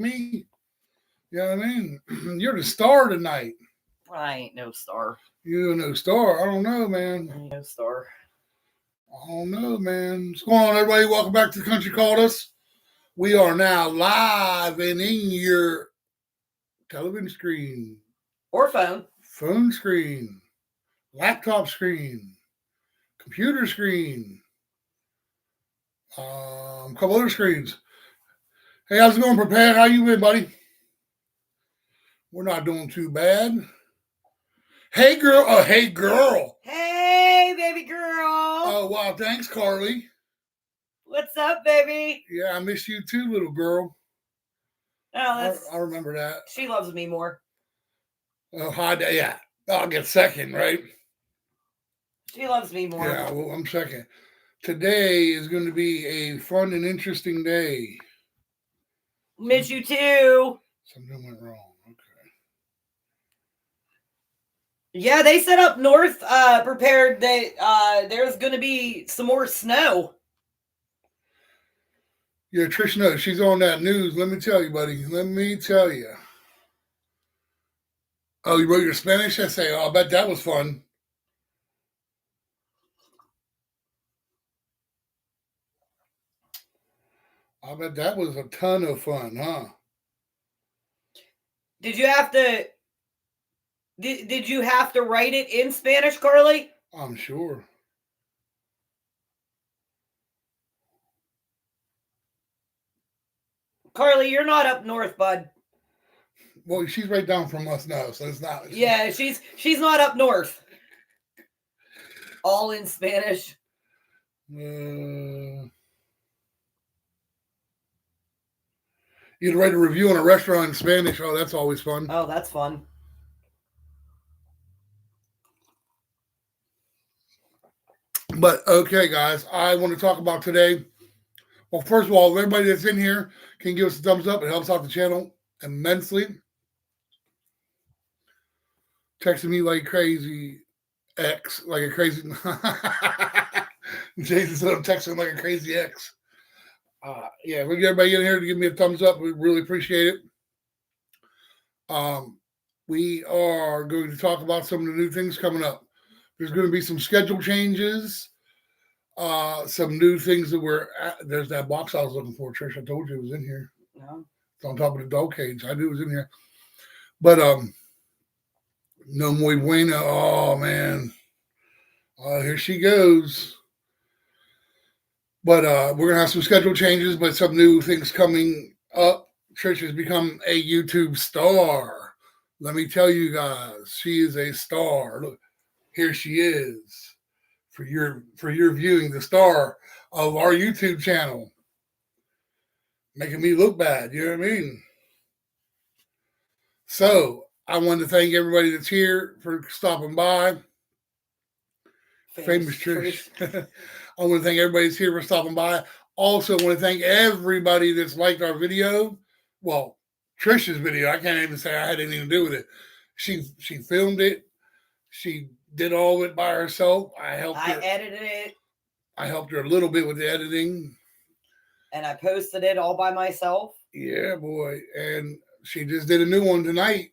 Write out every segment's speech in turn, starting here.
me. You know what I mean? You're the star tonight. I ain't no star. You're no star. I don't know, man. I ain't no star. I don't know, man. What's going on, everybody? Welcome back to The Country Called Us. We are now live and in your television screen. Or phone. Phone screen. Laptop screen. Computer screen. A couple other screens. Hey, how's it going, Prepared? How you been, buddy? We're not doing too bad. Hey, girl. Oh, hey, girl. Hey, baby girl. Oh, wow. Thanks, Carly. What's up, baby? Yeah, I miss you too, little girl. Oh, I remember that. She loves me more. Oh, hi, yeah. I'll get second, right? She loves me more. Yeah, well, I'm second. Today is going to be a fun and interesting day. Miss you too. Something went wrong. Okay. Yeah, they set up north prepared that there's going to be some more snow. Yeah, Trish knows. She's on that news. Let me tell you, buddy. Let me tell you. Oh, you wrote your Spanish essay? Oh, I bet that was fun. I bet that was a ton of fun, huh? Did you have to... Did you have to write it in Spanish, Carly? I'm sure. Carly, you're not up north, bud. Well, she's right down from us now, so it's not. Yeah, she's not up north. All in Spanish. You'd write a review on a restaurant in Spanish. Oh, that's always fun. Oh, that's fun. But, okay, guys, I want to talk about today. Well, first of all, everybody that's in here can give us a thumbs up. It helps out the channel immensely. Texting me like crazy, X, like a crazy. Jason said I'm texting like a crazy X. Yeah, we get everybody in here to give me a thumbs up. We really appreciate it. We are going to talk about some of the new things coming up. There's going to be some schedule changes. Some new things that there's that box I was looking for, Trish. I told you it was in here. No. It's on top of the dog cage. I knew it was in here. But no muy buena. Oh man. Here she goes. But we're gonna have some schedule changes, but some new things coming up. Trish has become a YouTube star. Let me tell you guys, she is a star. Look, here she is. For your viewing, the star of our YouTube channel. Making me look bad, you know what I mean? So, I want to thank everybody that's here for stopping by. Famous Trish. I want to thank everybody that's here for stopping by. Also, I want to thank everybody that's liked our video. Well, Trish's video, I can't even say I had anything to do with it. She filmed it. She did all of it by herself. I edited it. I helped her a little bit with the editing. And I posted it all by myself. Yeah, boy. And she just did a new one tonight.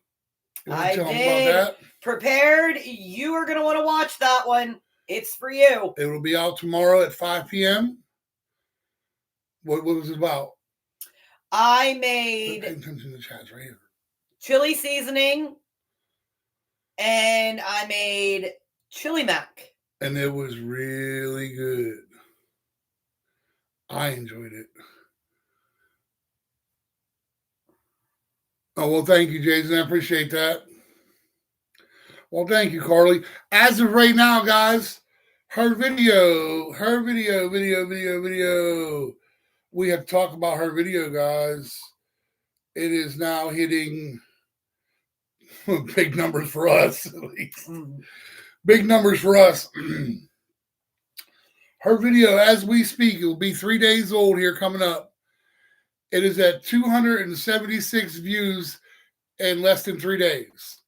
I did. About that? Prepared. You are going to want to watch that one. It's for you. It will be out tomorrow at 5 p.m. What was it about? I made... Pay attention to the chats right here. Chili seasoning. And I made chili mac. And it was really good. I enjoyed it. Oh, well, thank you, Jason. I appreciate that. Well, thank you, Carly. As of right now, guys, her video. We have to talk about her video, guys. It is now hitting big numbers for us, at least. Big numbers for us. Her video, as we speak, it will be 3 days old here coming up. It is at 276 views in less than 3 days.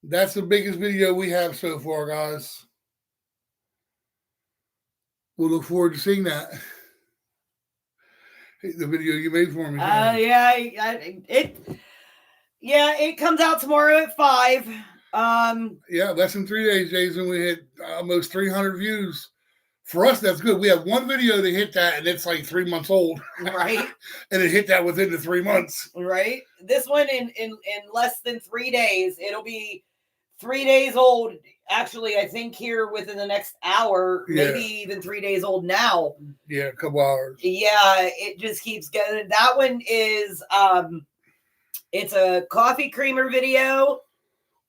That's the biggest video we have so far, guys. We'll look forward to seeing that. The video you made for me. It comes out tomorrow at 5. Yeah, less than 3 days, Jason. We hit almost 300 views. For us, that's good. We have one video to hit that, and it's like 3 months old. Right. And it hit that within the 3 months. Right. This one in less than 3 days. It'll be 3 days old. Actually, I think here within the next hour, maybe even 3 days old now. Yeah, a couple hours. Yeah, it just keeps going. That one is it's a coffee creamer video.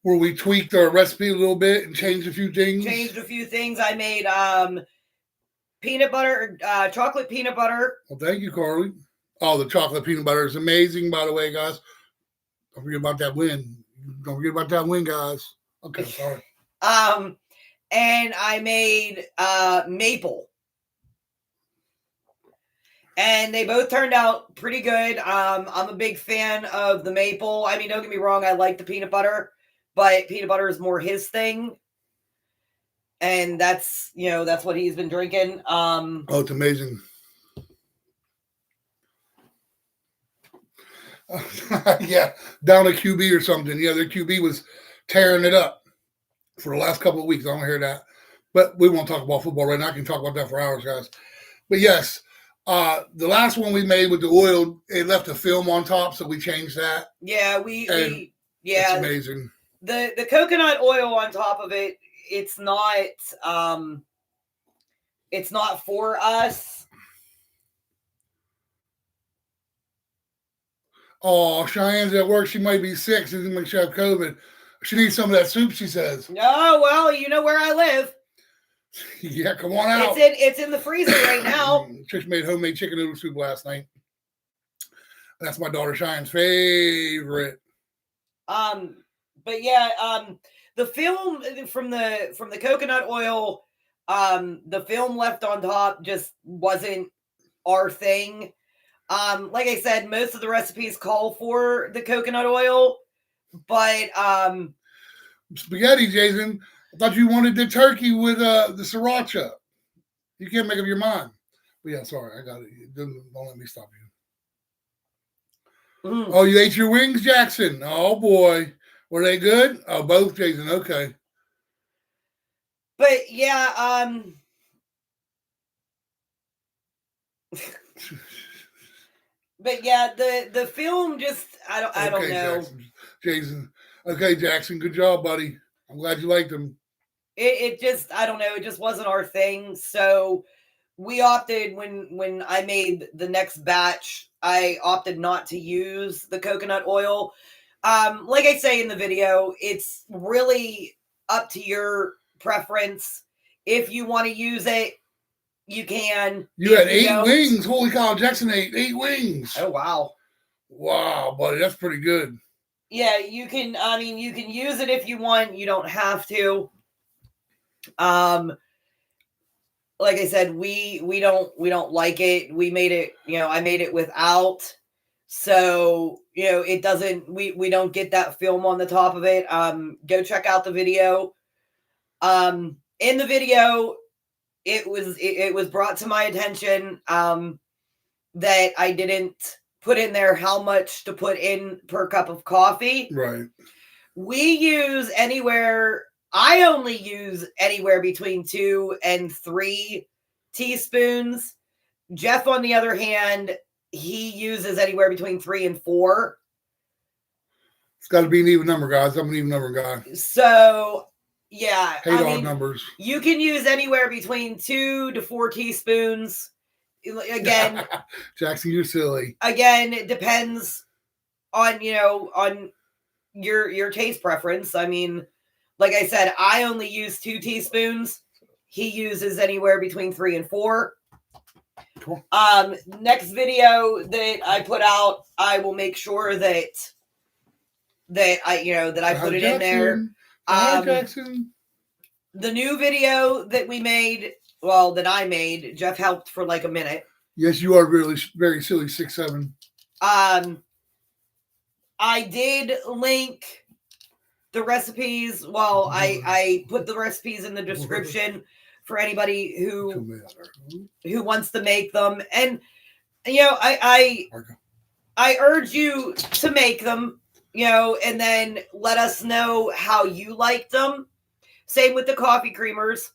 Where we tweaked our recipe a little bit and changed a few things. I made peanut butter, chocolate peanut butter. Well, thank you, Carly. Oh, the chocolate peanut butter is amazing, by the way, guys. Don't forget about that win. Don't forget about that win, guys. Okay, sorry. And I made maple. And they both turned out pretty good. I'm a big fan of the maple. I mean, don't get me wrong, I like the peanut butter, but peanut butter is more his thing. And that's what he's been drinking. Oh, it's amazing. Yeah, down a QB or something. Yeah, their QB was tearing it up for the last couple of weeks. I don't hear that. But we won't talk about football right now. I can talk about that for hours, guys. But yes, the last one we made with the oil, it left a film on top, so we changed that. Yeah, it's amazing. The coconut oil on top of it, it's not for us. Oh, Cheyenne's at work. She might be sick. She's going to have COVID. She needs some of that soup, she says. Oh, well, you know where I live. Yeah, come on out. It's in the freezer right now. Trish made homemade chicken noodle soup last night. That's my daughter Cheyenne's favorite. But yeah, the film from the coconut oil, the film left on top just wasn't our thing. Like I said, most of the recipes call for the coconut oil, but spaghetti, Jason. I thought you wanted the turkey with the sriracha. You can't make up your mind. But yeah, sorry, I got it. Don't let me stop you. Oh, you ate your wings, Jackson? Oh boy, were they good? Oh, both, Jason. Okay. But yeah, but yeah, the film just I don't know. Jason. Okay, Jackson. Good job, buddy. I'm glad you liked them. It just I don't know. It just wasn't our thing. So we opted when I made the next batch. I opted not to use the coconut oil. Like I say in the video, it's really up to your preference. If you want to use it, you can. You had 8 wings. Holy cow, Jackson ate 8 wings. Oh, wow. Wow, buddy, that's pretty good. Yeah, you can, you can use it if you want. You don't have to. Like I said, we don't like it. We made it, I made it without. So, it doesn't, we don't get that film on the top of it. Go check out the video. In the video, it was brought to my attention, that I didn't put in there how much to put in per cup of coffee. Right. I only use anywhere between 2 and 3 teaspoons. Jeff, on the other hand, he uses anywhere between 3 and 4. It's got to be an even number, guys. I'm an even number guy. So, yeah. Hate odd numbers. You can use anywhere between 2 to 4 teaspoons. Again, Jackson, you're silly. Again, it depends on on your taste preference. I mean, like I said, I only use 2 teaspoons. He uses anywhere between 3 and 4. Cool. Next video that I put out, I will make sure that I put it in there. Jackson. The new video that we made. Well, that I made, Jeff helped for like a minute. Yes, you are really very silly, 6'7". I did link the recipes. Well, I put the recipes in the description for anybody who wants to make them. And You know, I urge you to make them, you know, and then let us know how you like them. Same with the coffee creamers.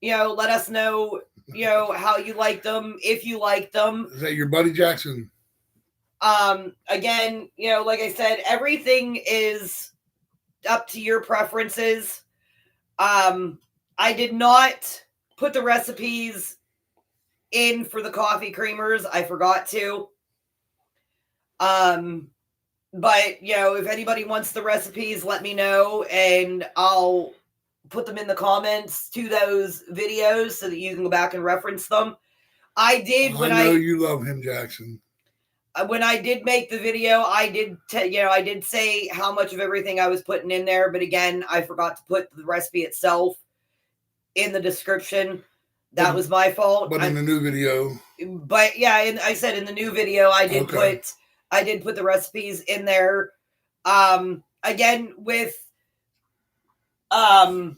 You know, let us know, you know, how you like them, if you like them. Is that your buddy Jackson? Again, you know, like I said, everything is up to your preferences. I did not put the recipes in for the coffee creamers. I forgot to. But you know, if anybody wants the recipes, let me know and I'll put them in the comments to those videos so that you can go back and reference them. I did when I know you love him, Jackson. When I did make the video, I did I did say how much of everything I was putting in there, but again, I forgot to put the recipe itself in the description. That was my fault. But in the new video. But yeah, I said in the new video I did put the recipes in there. Again with the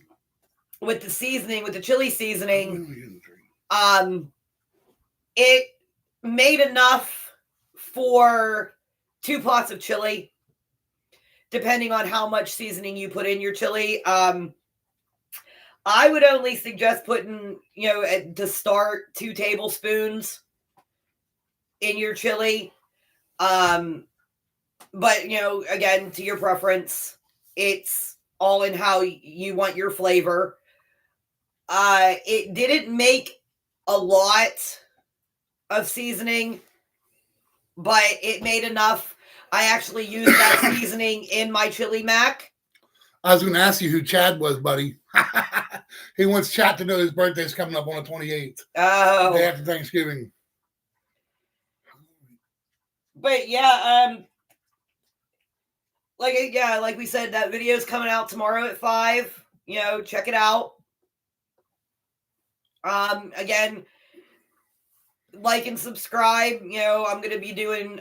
seasoning, with the chili seasoning, it made enough for 2 pots of chili, depending on how much seasoning you put in your chili. I would only suggest putting, you know, to start 2 tablespoons in your chili. But, you know, again, to your preference, it's all in how you want your flavor. It didn't make a lot of seasoning, but it made enough. I actually used that seasoning in my chili mac. I was going to ask you who Chad was, buddy. He wants Chad to know his birthday's coming up on the 28th. Oh. Day after Thanksgiving. But yeah, like we said, that video is coming out tomorrow at 5. You know, check it out. Again, like and subscribe. You know, I'm gonna be doing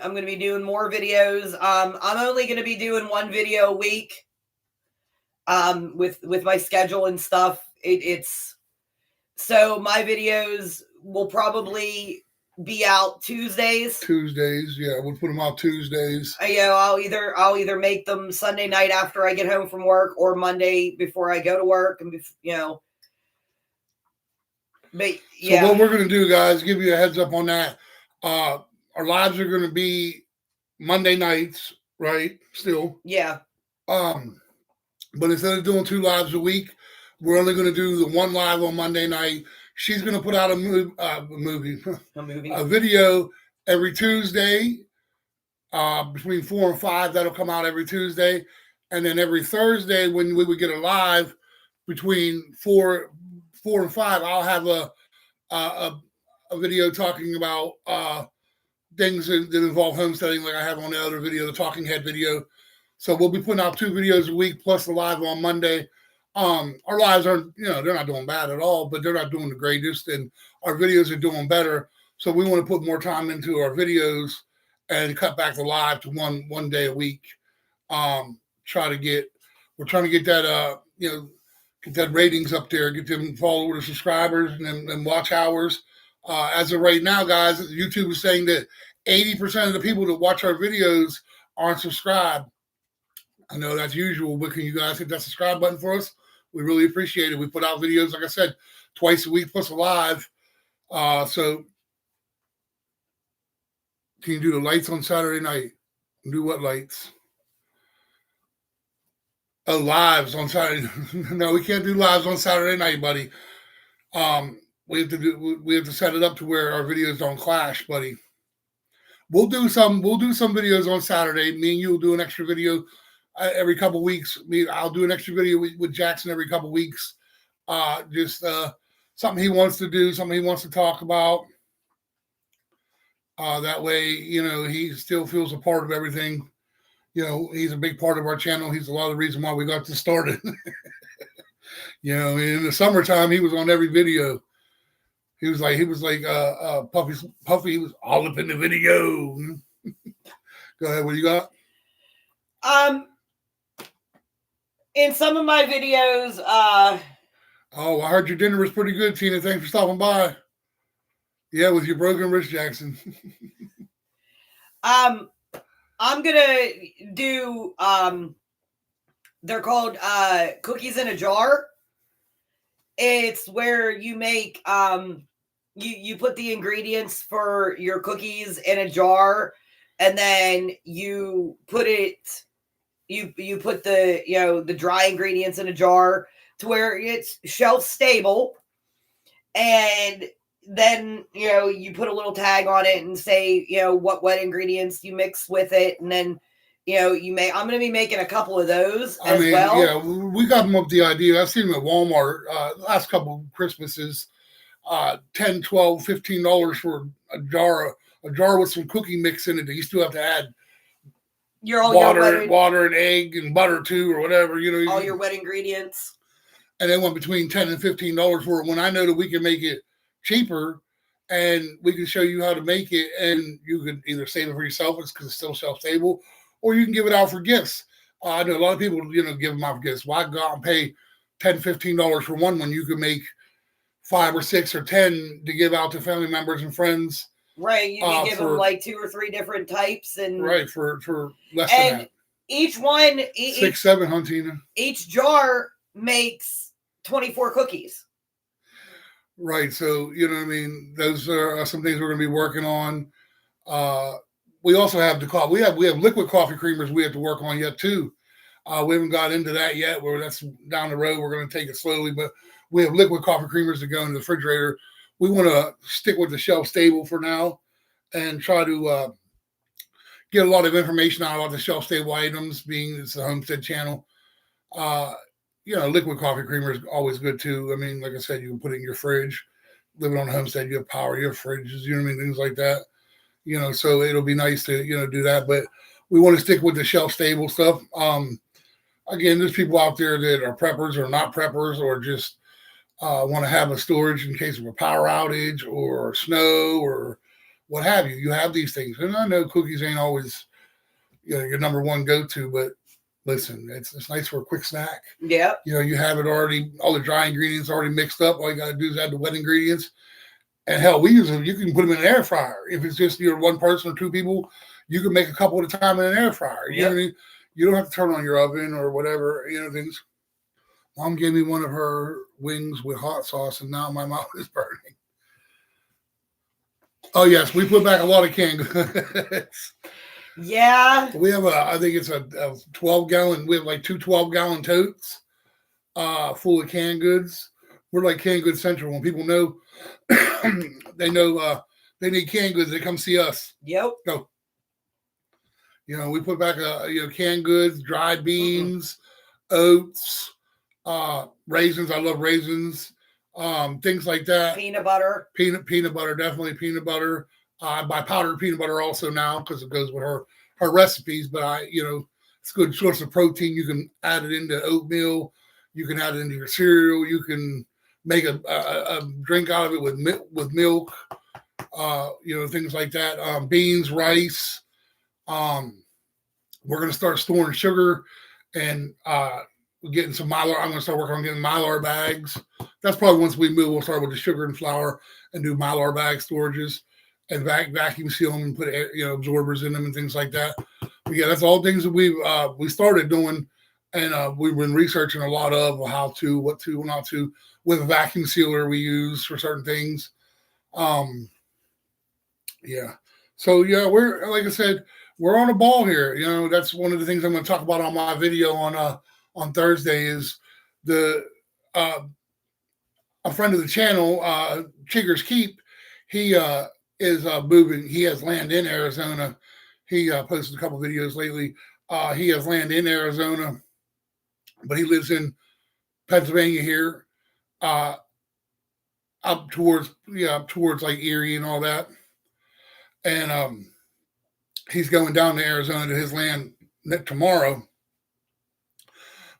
more videos. I'm only gonna be doing 1 video a week. With my schedule and stuff, it's so my videos will probably be out Tuesdays. Yeah, we'll put them out Tuesdays. You know, I'll either make them Sunday night after I get home from work or Monday before I go to work, and you know. But yeah. So what we're gonna do, guys, give you a heads up on that. Our lives are gonna be Monday nights, right? Still. Yeah. But instead of doing 2 lives a week, we're only going to do the 1 live on Monday night. She's going to put out a video every Tuesday, between 4 and 5. That'll come out every Tuesday, and then every Thursday when we would get a live between 4 and 5, I'll have a video talking about things that involve homesteading, like I have on the other video, the talking head video. So we'll be putting out 2 videos a week plus the live on Monday. Our lives aren't, you know, they're not doing bad at all, but they're not doing the greatest, and our videos are doing better. So we want to put more time into our videos and cut back the live to one day a week. We're trying to get that, you know, get that ratings up there, get them followers, subscribers, and watch hours. As of right now, guys, YouTube is saying that 80% of the people that watch our videos aren't subscribed. I know that's usual, but can you guys hit that subscribe button for us? We really appreciate it. We put out videos, like I said, twice a week plus a live. So can you do the lights on Saturday night? Do what lights? Oh, lives on Saturday. No, we can't do lives on Saturday night, buddy. We have to set it up to where our videos don't clash, buddy. We'll do some videos on Saturday. Me and you will do an extra video every couple of weeks. I'll do an extra video with Jackson every couple of weeks. Just something he wants to do, something he wants to talk about. That way, you know, he still feels a part of everything. You know, he's a big part of our channel. He's a lot of the reason why we got this started. You know, in the summertime, he was on every video. He was like Puffy. He was all up in the video. Go ahead. What do you got? In some of my videos, oh, I heard your dinner was pretty good, Tina. Thanks for stopping by. Yeah, with your broken wrist, Jackson. I'm gonna do they're called cookies in a jar. It's where you make you put the ingredients for your cookies in a jar, and then you put you put the the dry ingredients in a jar to where it's shelf stable, and then you put a little tag on it and say what wet ingredients you mix with it, and then I'm going to be making a couple of those as well. Yeah, we got them up the idea. I've seen them at Walmart last couple of Christmases. $10, $12, $15 for a jar with some cookie mix in it that you still have to add water and egg and butter too, or whatever, all your wet ingredients. And they went between $10 and $15 for it. When I know that we can make it cheaper and we can show you how to make it, and you can either save it for yourself because it's still shelf stable, or you can give it out for gifts. I know a lot of people, give them out for gifts. Why go out and pay $10, $15 for one when you can make 5 or 6 or 10 to give out to family members and friends? Right, you can give them like 2 or 3 different types, and for less than that. Each one, 6, 7, Huntina. Each jar makes 24 cookies. Right, so what I mean. Those are some things we're going to be working on. We also have we have liquid coffee creamers we have to work on yet too. We haven't got into that yet. Where that's down the road. We're going to take it slowly, but we have liquid coffee creamers to go in the refrigerator. We want to stick with the shelf stable for now and try to get a lot of information out about the shelf stable items, being it's the Homestead channel. Liquid coffee creamer is always good too. I mean, like I said, you can put it in your fridge. Living on a homestead, you have power, you have fridges, things like that. So it'll be nice to, do that. But we want to stick with the shelf stable stuff. Again, there's people out there that are preppers or not preppers, or just want to have a storage in case of a power outage or snow or what have you. You have these things. And I know cookies ain't always, your number one go-to, but listen, it's nice for a quick snack. Yeah. You have it already, all the dry ingredients already mixed up. All you got to do is add the wet ingredients. And hell, we use them. You can put them in an air fryer. If it's just one person or 2 people, you can make a couple at a time in an air fryer. You know what I mean? You don't have to turn on your oven or whatever, things. Mom gave me one of her wings with hot sauce, and now my mouth is burning. Oh, yes, we put back a lot of canned goods. Yeah. We have I think it's a 12-gallon, we have like 2 12-gallon totes full of canned goods. We're like Canned Goods Central. When people know, they know they need canned goods, they come see us. Yep. Go. We put back canned goods, dried beans, oats, raisins. I love raisins. Things like that. Peanut butter. Peanut butter, definitely peanut butter. I buy powdered peanut butter also now because it goes with her recipes. But it's a good source of protein. You can add it into oatmeal. You can add it into your cereal. You can make a drink out of it with milk. Things like that. Beans, rice. We're going to start storing sugar and getting some Mylar. I'm going to start working on getting Mylar bags. That's probably once we move, we'll start with the sugar and flour and do Mylar bag storages and vacuum seal them and put absorbers in them and things like that. But yeah, that's all things that we started doing, and we've been researching a lot of how to, what to, what not to, with a vacuum sealer we use for certain things. Yeah. So yeah, we're, like I said, we're on a ball here. That's one of the things I'm going to talk about on my video on Thursday is a friend of the channel, Chigger's Keep. He is moving. He has land in Arizona. He posted a couple videos lately. He has land in Arizona, but he lives in Pennsylvania here, up towards like Erie and all that. And he's going down to Arizona to his land tomorrow,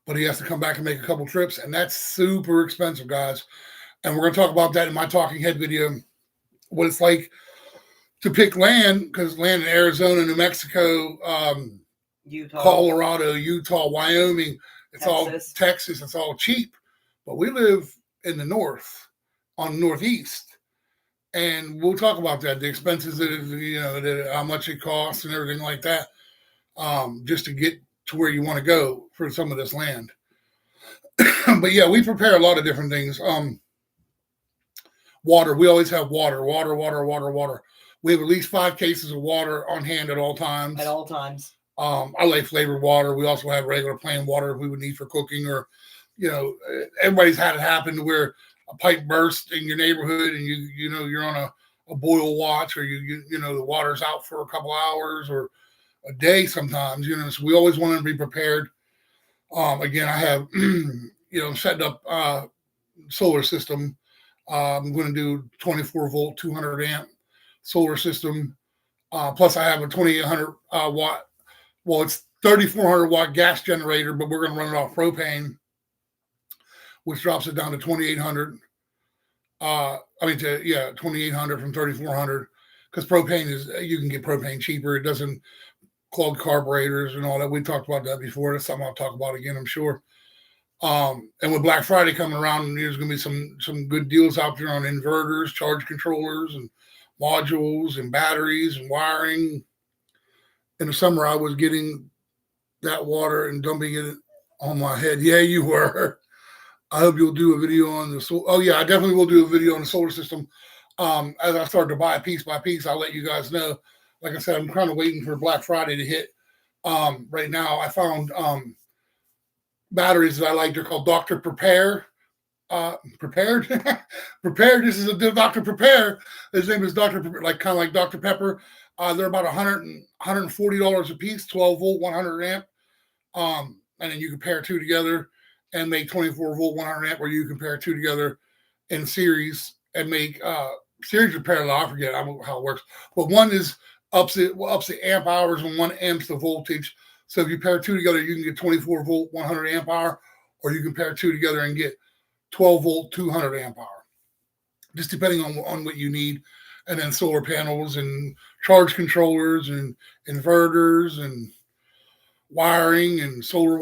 but he has to come back and make a couple trips, and that's super expensive, guys. And we're going to talk about that in my Talking Head video, what it's like to pick land, because land in Arizona, New Mexico, Utah, Colorado, Utah, Wyoming, it's all Texas, it's all cheap. But we live in the north, on the northeast, And we'll talk about that, the expenses that how much it costs and everything like that, just to get to where you want to go for some of this land. But yeah, we prepare a lot of different things. Water, we always have water. We have at least 5 cases of water on hand at all times. At all times. I like flavored water. We also have regular plain water we would need for cooking, or everybody's had it happen where a pipe burst in your neighborhood and you're on a boil watch, or the water's out for a couple hours or a day sometimes, so we always want to be prepared. Again, I have setting up solar system. I'm going to do 24 volt 200 amp solar system, plus I have a 2800 watt, well, it's 3400 watt gas generator, but we're going to run it off propane, which drops it down to 2800. 2800 from 3400, because propane you can get propane cheaper. It doesn't clog carburetors and all that. We talked about that before. That's something I'll talk about again, I'm sure. And with Black Friday coming around, there's going to be some good deals out there on inverters, charge controllers, and modules, and batteries, and wiring. In the summer, I was getting that water and dumping it on my head. Yeah, you were. I hope you'll do a video on the solar. Oh yeah, I definitely will do a video on the solar system. As I start to buy piece by piece, I'll let you guys know. Like I said, I'm kind of waiting for Black Friday to hit. Right now, I found batteries that I like. They're called Dr. Prepare. Prepared? Prepared. This is a Dr. Prepare. His name is Dr. Prepare, kind of like Dr. Pepper. They're about $140 a piece, 12 volt, 100 amp. And then you can pair 2 together and make 24 volt 100 amp, where you can pair 2 together in series and make series or parallel. I forget how it works, but one is ups the amp hours and one amps the voltage. So if you pair 2 together, you can get 24 volt 100 amp hour, or you can pair 2 together and get 12 volt 200 amp hour, just depending on what you need. And then solar panels and charge controllers and inverters and wiring and solar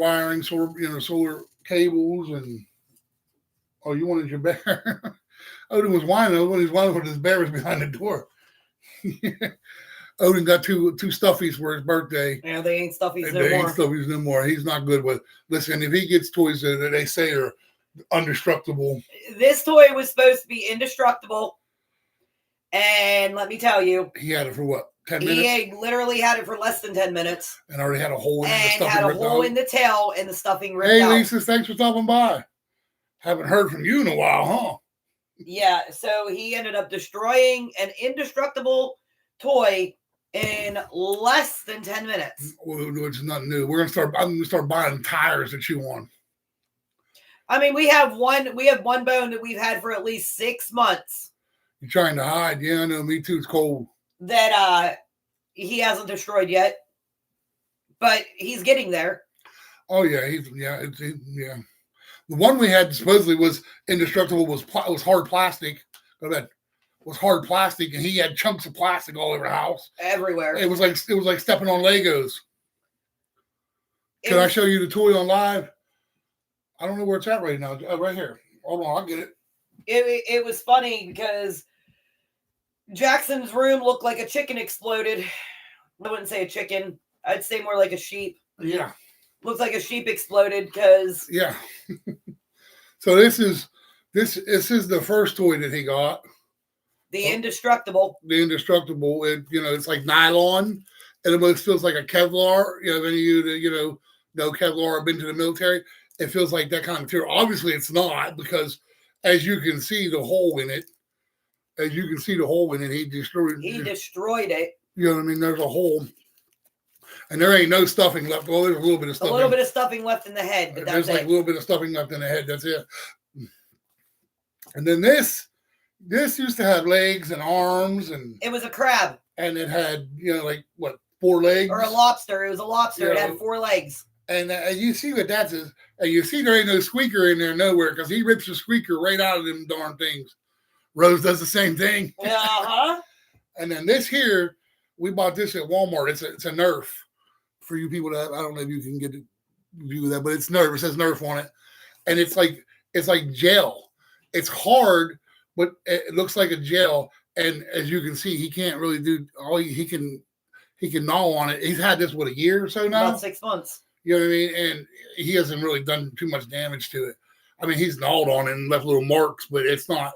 cables. And you wanted your bear. Odin was whining when his bear was behind the door. Odin got two stuffies for his birthday. Yeah, they ain't stuffies no more. He's not good with. Listen, if he gets toys that they say are indestructible. This toy was supposed to be indestructible, and let me tell you, he had it for what, 10 minutes? He literally had it for less than 10 minutes, and already had a hole in it. And had a hole in the tail, and the stuffing ripped out. Hey, Lisa, thanks for stopping by. Haven't heard from you in a while, huh? Yeah, so he ended up destroying an indestructible toy in less than 10 minutes. Well, it's nothing new. I'm gonna start buying tires to chew on. I mean, we have one bone that we've had for at least 6 months. You're trying to hide. Yeah, I know. Me too. It's cold. That he hasn't destroyed yet, but he's getting there. Oh yeah, yeah. The one we had supposedly was indestructible. Was hard plastic. Was hard plastic, and he had chunks of plastic all over the house, everywhere. It was like stepping on Legos. Can I show you the toy on live? I don't know where it's at right now. Right here. Hold on, I'll get it. It was funny because Jackson's room looked like a chicken exploded. I wouldn't say a chicken. I'd say more like a sheep. Yeah. Looks like a sheep exploded because. Yeah. So this is the first toy that he got. The indestructible. The indestructible. It's like nylon. It almost feels like a Kevlar. Any of you that know Kevlar, have been to the military. It feels like that kind of material. Obviously, it's not, because as you can see the hole in it. He destroyed it. You know what I mean? There's a hole. And there ain't no stuffing left. Well, there's a little bit of stuffing. A little bit of stuffing left in the head, but there's like a little bit of stuffing left in the head. That's it. And then this used to have legs and arms, and it was a crab. And it had, 4 legs? Or a lobster. It was a lobster. It had 4 legs. And you see what that is. And you see there ain't no squeaker in there nowhere, because he rips the squeaker right out of them darn things. Rose does the same thing. Uh-huh. And then this here, we bought this at Walmart. It's a Nerf. For you people that, I don't know if you can get a view of that, but it's Nerf. It says Nerf on it. And it's like gel. It's hard, but it looks like a gel. And as you can see, he can't really do all he can gnaw on it. He's had this a year or so now. About 6 months. You know what I mean? And he hasn't really done too much damage to it. I mean, he's gnawed on it and left little marks, but it's not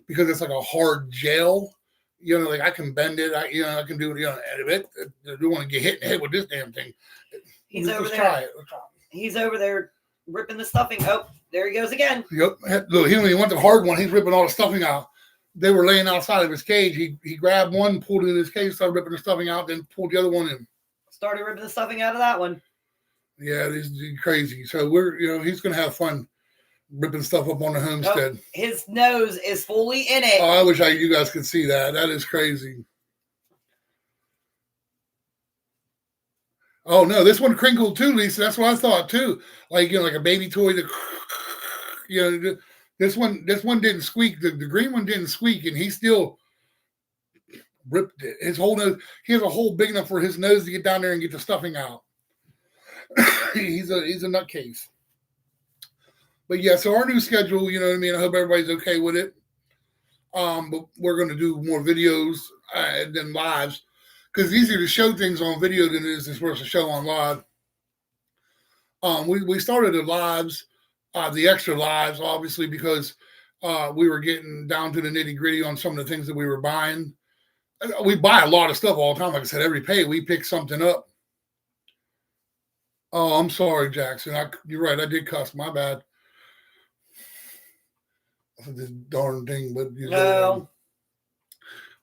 because it's like a hard gel. You know, like I can bend it. I can do it. You know, I don't want to get hit in the head with this damn thing. He's over there. Try it. He's over there ripping the stuffing. Oh, there he goes again. Yep. Look, he don't even want the hard one. He's ripping all the stuffing out. They were laying outside of his cage. He grabbed one, pulled it in his cage, started ripping the stuffing out, then pulled the other one in. Started ripping the stuffing out of that one. Yeah, this is crazy. So he's gonna have fun ripping stuff up on the homestead. Oh, his nose is fully in it. Oh, I wish you guys could see that. That is crazy. Oh no, this one crinkled too, Lisa. That's what I thought too. Like like a baby toy that this one didn't squeak. The green one didn't squeak, and he still ripped it. His whole nose. He has a hole big enough for his nose to get down there and get the stuffing out. he's a nutcase. But yeah, so our new schedule, you know what I mean? I hope everybody's okay with it. But we're going to do more videos than lives because it's easier to show things on video than it is to show on live. We started the lives, the extra lives, obviously, because we were getting down to the nitty gritty on some of the things that we were buying. We buy a lot of stuff all the time. Like I said, every pay we pick something up. Oh, I'm sorry, Jackson. You're right. I did cuss. My bad. This darn thing, but no.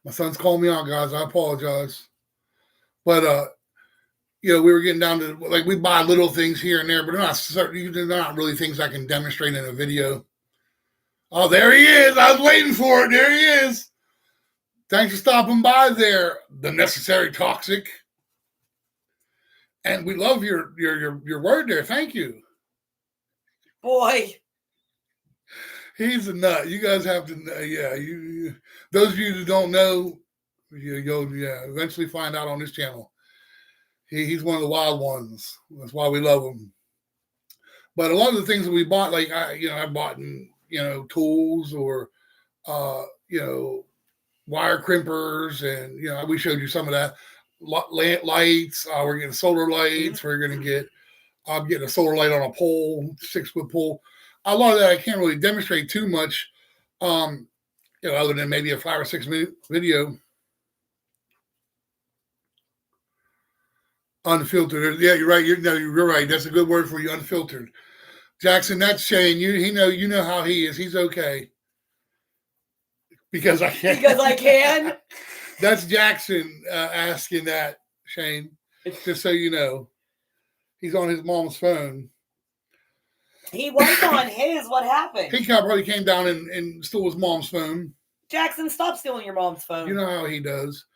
My son's calling me out, guys. I apologize. But we were getting down to like we buy little things here and there, but they're not really things I can demonstrate in a video. Oh, there he is. I was waiting for it. There he is. Thanks for stopping by there, the necessary toxic. And we love your word there. Thank you. Boy. He's a nut. You guys have to know. Yeah, you those of you that don't know, you'll eventually find out on this channel. He's one of the wild ones. That's why we love him. But a lot of the things that we bought, like I bought tools or wire crimpers, and we showed you some of that. Lights. We're getting solar lights. We're gonna get. I'm getting a solar light on a pole, 6-foot pole. A lot of that I can't really demonstrate too much, other than maybe a 5 or 6 minute video. Unfiltered. Yeah, you're right. You're right. That's a good word for you. Unfiltered. Jackson, that's Shane. You know how he is. He's okay. Because I can. Because I can. That's Jackson asking that, Shane. Just so you know, he's on his mom's phone. He was on his. What happened? He probably came down and stole his mom's phone. Jackson, stop stealing your mom's phone. You know how he does.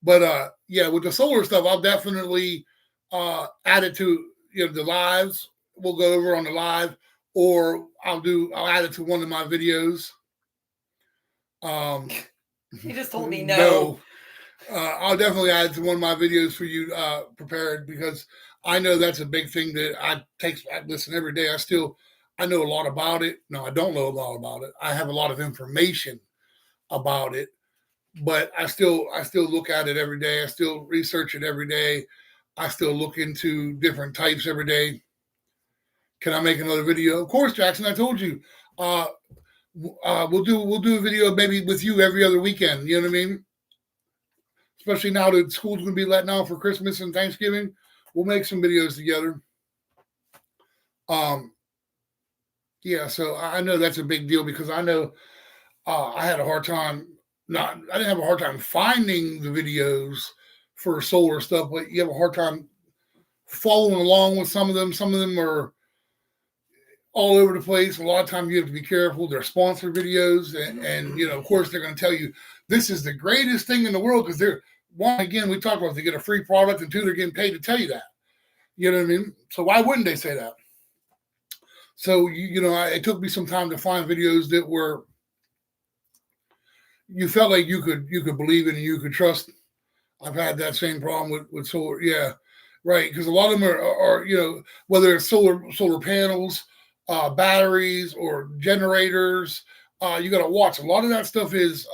But with the solar stuff, I'll definitely add it to the lives. We'll go over on the live, or I'll add it to one of my videos. He just told me no. I'll definitely add it to one of my videos for you prepared, because I know that's a big thing that I listen every day. I know a lot about it. No, I don't know a lot about it. I have a lot of information about it, but I still look at it every day. I still research it every day. I still look into different types every day. Can I make another video? Of course, Jackson. I told you. We'll do a video maybe with you every other weekend. You know what I mean? Especially now that school's going to be letting out for Christmas and Thanksgiving. We'll make some videos together. So I know that's a big deal, because I know I had a hard time. I didn't have a hard time finding the videos for solar stuff, but you have a hard time following along with some of them. Some of them are all over the place. A lot of times you have to be careful. They're sponsored videos, and of course they're going to tell you this is the greatest thing in the world, because they're one, again, we talked about, they get a free product, and two, they're getting paid to tell you that. You know what I mean? So why wouldn't they say that? So it took me some time to find videos that were you felt like you could believe in and you could trust. I've had that same problem with solar. Yeah, right. Because a lot of them are whether it's solar panels, batteries, or generators. You got to watch. A lot of that stuff is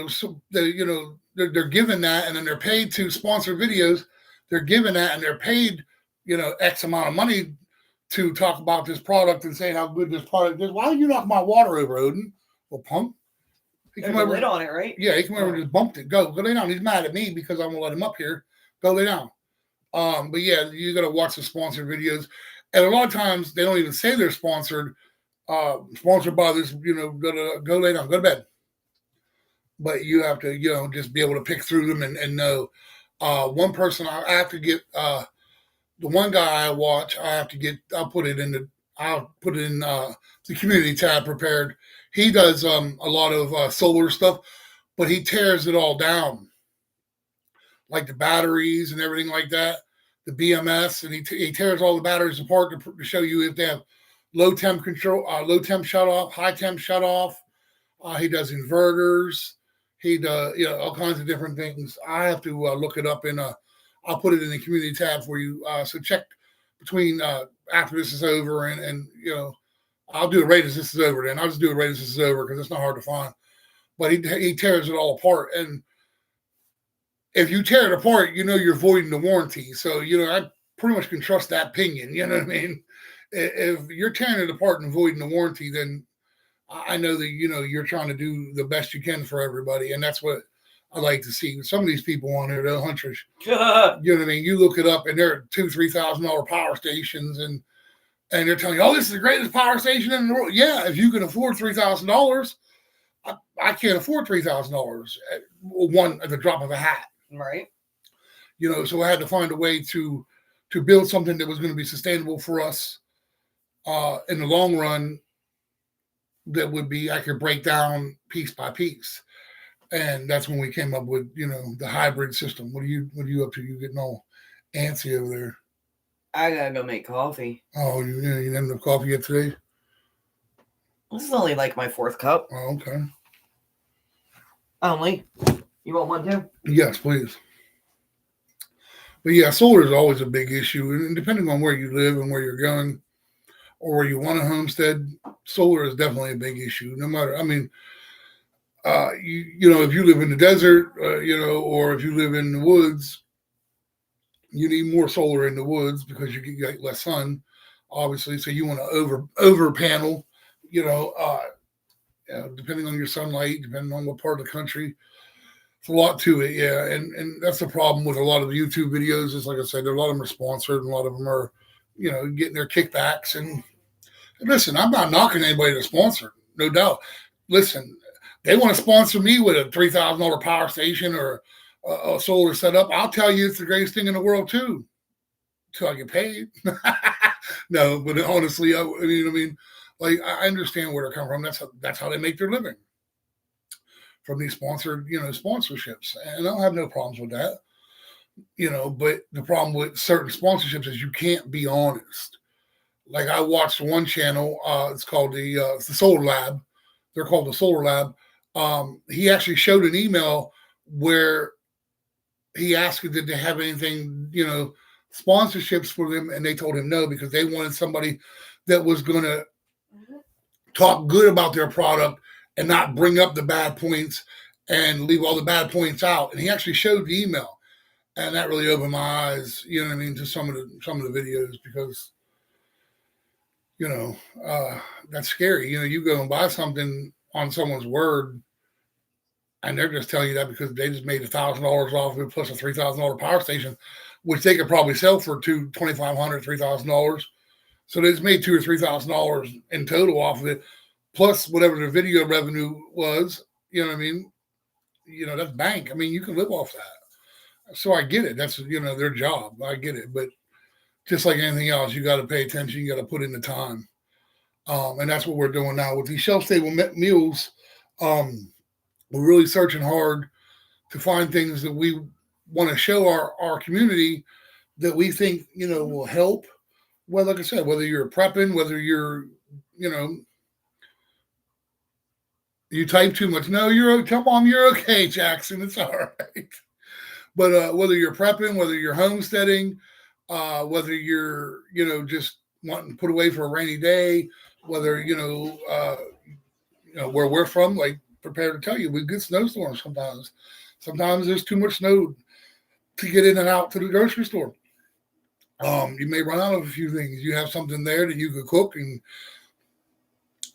So they're given that, and then they're paid to sponsor videos. They're given that, and they're paid, X amount of money to talk about this product and say how good this product is. Why did you knock my water over, Odin? Well, punk. He came over, lid on it, right? Yeah, he came over and just bumped it. Go lay down. He's mad at me because I'm gonna let him up here. Go lay down. But yeah, you got to watch the sponsored videos, and a lot of times they don't even say they're sponsored. Sponsored by this, go lay down, go to bed. But you have to, just be able to pick through them and know. One person I have to get, the one guy I watch, I'll put it in the community tab prepared. He does a lot of solar stuff, but he tears it all down, like the batteries and everything like that, the BMS, and he tears all the batteries apart to show you if they have low temp control, low temp shut off, high temp shut off. He does inverters. He does, all kinds of different things. I have to look it up I'll put it in the community tab for you. So check between after this is over and I'll do it right as this is over. Then I'll just do it right as this is over because it's not hard to find. But he tears it all apart, and if you tear it apart, you're voiding the warranty. So I pretty much can trust that opinion. You know what I mean? If you're tearing it apart and voiding the warranty, then I know that you're trying to do the best you can for everybody, and that's what I like to see. Some of these people on there, they're hunters. You know what I mean? You look it up, and they're $2,000-$3,000 power stations, and they're telling you, "Oh, this is the greatest power station in the world." Yeah, if you can afford $3,000, I can't afford $3,000 at the drop of a hat. Right. So I had to find a way to build something that was going to be sustainable for us in the long run. That would be I could break down piece by piece, and that's when we came up with the hybrid system. What are you up to? You getting all antsy over there? I gotta go make coffee. Oh, you didn't have enough coffee yet today? This is only like my 4th cup. Oh, okay. Only. You want one too? Yes, please. But yeah, solar is always a big issue, and depending on where you live and where you're going, or where you want to homestead, solar is definitely a big issue. No matter, I mean, if you live in the desert, or if you live in the woods, you need more solar in the woods because you get less sun, obviously. So you want to over panel, depending on your sunlight, depending on what part of the country. It's a lot to it, yeah. And that's the problem with a lot of the YouTube videos. Is like I said, a lot of them are sponsored, and a lot of them are, getting their kickbacks. And listen, I'm not knocking anybody to sponsor, no doubt. Listen, they want to sponsor me with a $3,000 power station or a solar setup. I'll tell you, it's the greatest thing in the world too, until I get paid. No, but honestly, I understand where they're coming from. That's how they make their living, from these sponsored, sponsorships, and I don't have no problems with that. But the problem with certain sponsorships is you can't be honest. Like I watched one channel, it's called the Solar Lab. They're called the Solar Lab. He actually showed an email where he asked did they have anything, sponsorships for them, and they told him no because they wanted somebody that was going to talk good about their product and not bring up the bad points and leave all the bad points out. And he actually showed the email, and that really opened my eyes, to some of the videos, because that's scary. You go and buy something on someone's word, and they're just telling you that because they just made $1,000 off of it plus a $3,000 power station, which they could probably sell for $2,500, $3,000. So they just made $2,000 or $3,000 in total off of it, plus whatever the video revenue was. You know what I mean? That's bank. I mean, you can live off that. So I get it. That's their job. I get it, but just like anything else, you got to pay attention. You got to put in the time. And that's what we're doing now with these shelf-stable meals. We're really searching hard to find things that we want to show our community that we think, will help. Well, like I said, whether you're prepping, whether you're, you type too much. No, tell mom you're okay, Jackson. It's all right. But whether you're prepping, whether you're homesteading, whether you're, just wanting to put away for a rainy day, whether, where we're from, like prepared to tell you we get snowstorms sometimes. Sometimes there's too much snow to get in and out to the grocery store. You may run out of a few things. You have something there that you could cook, and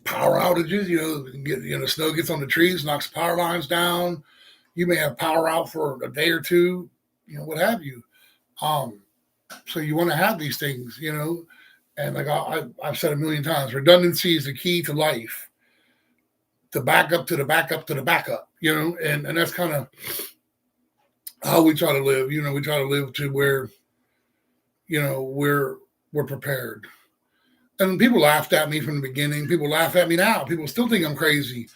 power outages. Snow gets on the trees, knocks power lines down. You may have power out for a day or two, what have you. So you want to have these things, and like I've said a million times, redundancy is the key to life. The backup to the backup to the backup, and that's kind of how we try to live. We try to live to where, we're prepared. And people laughed at me from the beginning. People laugh at me now. People still think I'm crazy.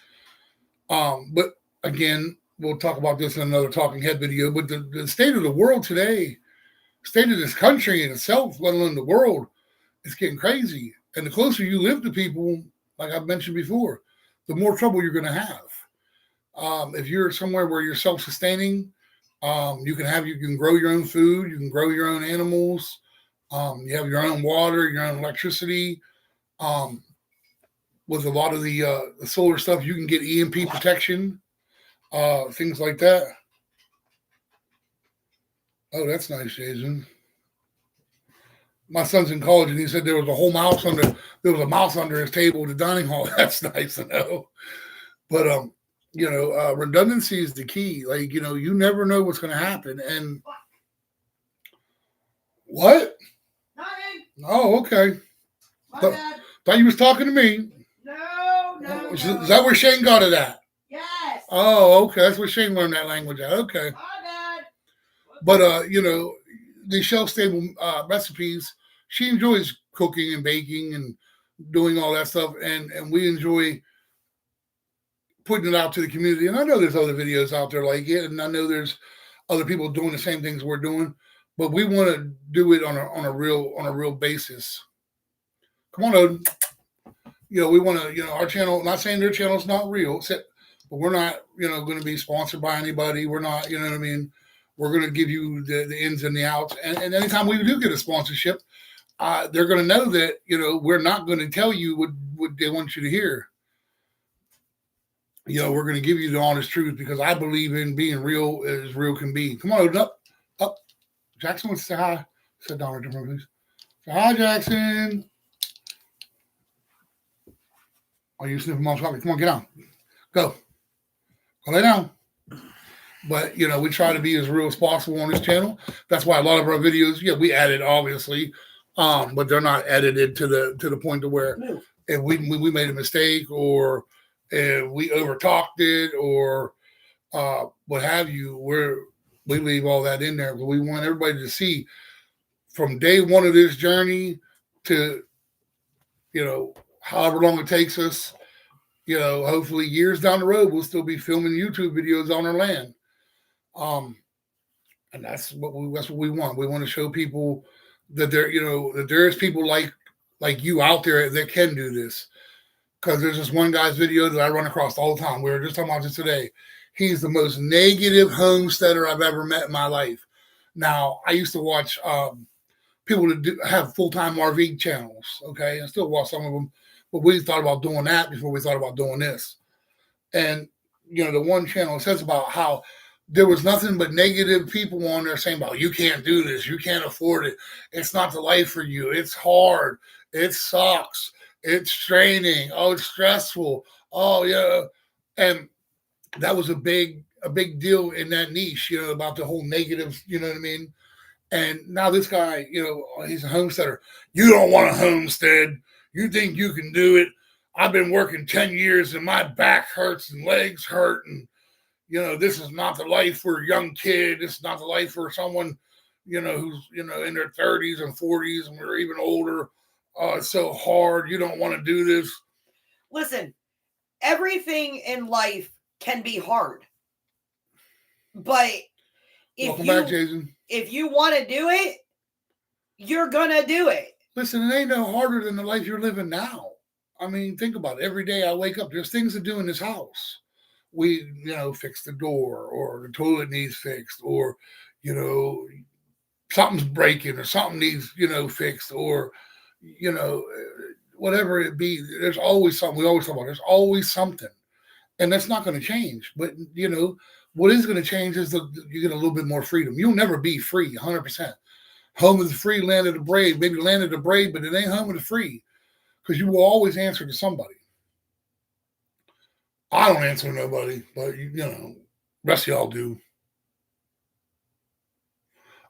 But again, we'll talk about this in another Talking Head video. But the state of the world today, state of this country in itself, let alone the world, is getting crazy. And the closer you live to people, like I've mentioned before, the more trouble you're going to have. If you're somewhere where you're self-sustaining, you can grow your own food, you can grow your own animals, you have your own water, your own electricity. With a lot of the solar stuff, you can get EMP protection, things like that. Oh, that's nice, Jason. My son's in college, and he said there was a mouse under his table at the dining hall. That's nice to know. But redundancy is the key. Like, you never know what's going to happen. And what? Nothing. Oh, okay. My bad. Thought you was talking to me. No. Is that where Shane got it at? Yes. Oh, okay. That's where Shane learned that language at. Okay. My bad. But the shelf-stable recipes, she enjoys cooking and baking and doing all that stuff, and we enjoy putting it out to the community. And I know there's other videos out there like it, and I know there's other people doing the same things we're doing, but we want to do it on a real basis. Come on, Odin. We want to, our channel, not saying their channel's not real, but we're not, going to be sponsored by anybody. We're not, you know what I mean? We're going to give you the ins and the outs. And anytime we do get a sponsorship, they're going to know that, we're not going to tell you what they want you to hear. We're going to give you the honest truth, because I believe in being real as real can be. Come on, up. Jackson wants to say hi. Sit down right there, please. Say hi, Jackson. Are you sniffing mom's coffee? Come on, get down. Go lay down. But, we try to be as real as possible on this channel. That's why a lot of our videos, we edit, obviously, but they're not edited to the point to where if we made a mistake, or if we overtalked it, or what have you, we leave all that in there. But we want everybody to see from day one of this journey to, however long it takes us, hopefully years down the road, we'll still be filming YouTube videos on our land. And that's what we want. We want to show people that that there is people like you out there that can do this. Because there's this one guy's video that I run across all the time. We were just talking about this today. He's the most negative homesteader I've ever met in my life. Now, I used to watch people that have full-time RV channels, okay? I still watch some of them, but we thought about doing that before we thought about doing this. And, the one channel says about how there was nothing but negative people on there saying about, you can't do this, you can't afford it, it's not the life for you, it's hard, it sucks, it's straining, oh, it's stressful, oh, yeah. And that was a big deal in that niche, about the whole negative, you know what I mean? And now this guy, he's a homesteader. You don't want to homestead. You think you can do it. I've been working 10 years and my back hurts and legs hurt. And, this is not the life for a young kid. This is not the life for someone, who's, in their 30s and 40s and we're even older. It's so hard. You don't want to do this. Listen, everything in life can be hard. But Welcome back, Jason. If you want to do it, you're going to do it. Listen, it ain't no harder than the life you're living now. I mean, think about it. Every day I wake up, there's things to do in this house. We, fix the door, or the toilet needs fixed, or, something's breaking, or something needs, fixed, or, whatever it be. There's always something. We always talk about there's always something. And that's not going to change. But, what is going to change is you get a little bit more freedom. You'll never be free 100%. Home is free, land of the brave. Maybe land of the brave, but it ain't home of the free. Because you will always answer to somebody. I don't answer to nobody, but, rest of y'all do.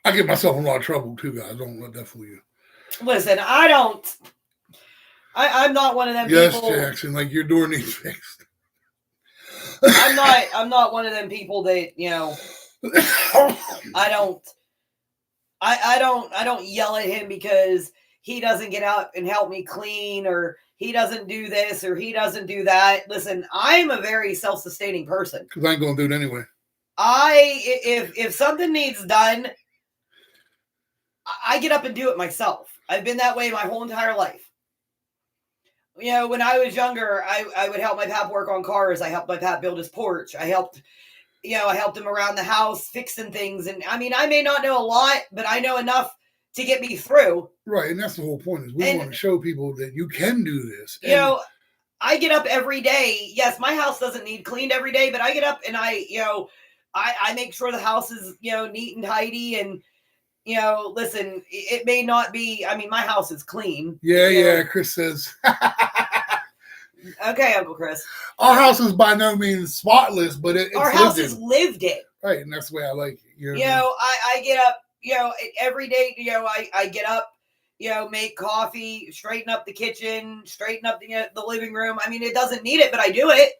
I get myself in a lot of trouble too, guys. Don't let that fool you. Listen, I'm not one of them people. Yes, Jackson, like your door needs fixed. I'm not one of them people that, I don't yell at him because he doesn't get out and help me clean, or he doesn't do this, or he doesn't do that. Listen, I'm a very self-sustaining person. Because I ain't going to do it anyway. If something needs done, I get up and do it myself. I've been that way my whole entire life. When I was younger, I would help my pap work on cars. I helped my pap build his porch. I helped him around the house fixing things. And I mean, I may not know a lot, but I know enough to get me throrough. Right. And that's the whole point, is we want to show people that you can do this. And I get up every day. Yes, my house doesn't need cleaned every day, but I get up and I make sure the house is, neat and tidy. And, listen, it may not be, my house is clean. Yeah, Chris says. Okay, Uncle Chris. Our house is by no means spotless, but our house is lived in. Right, and that's the way I like it. I get up, every day, I get up, make coffee, straighten up the kitchen, straighten up the living room. I mean, it doesn't need it, but I do it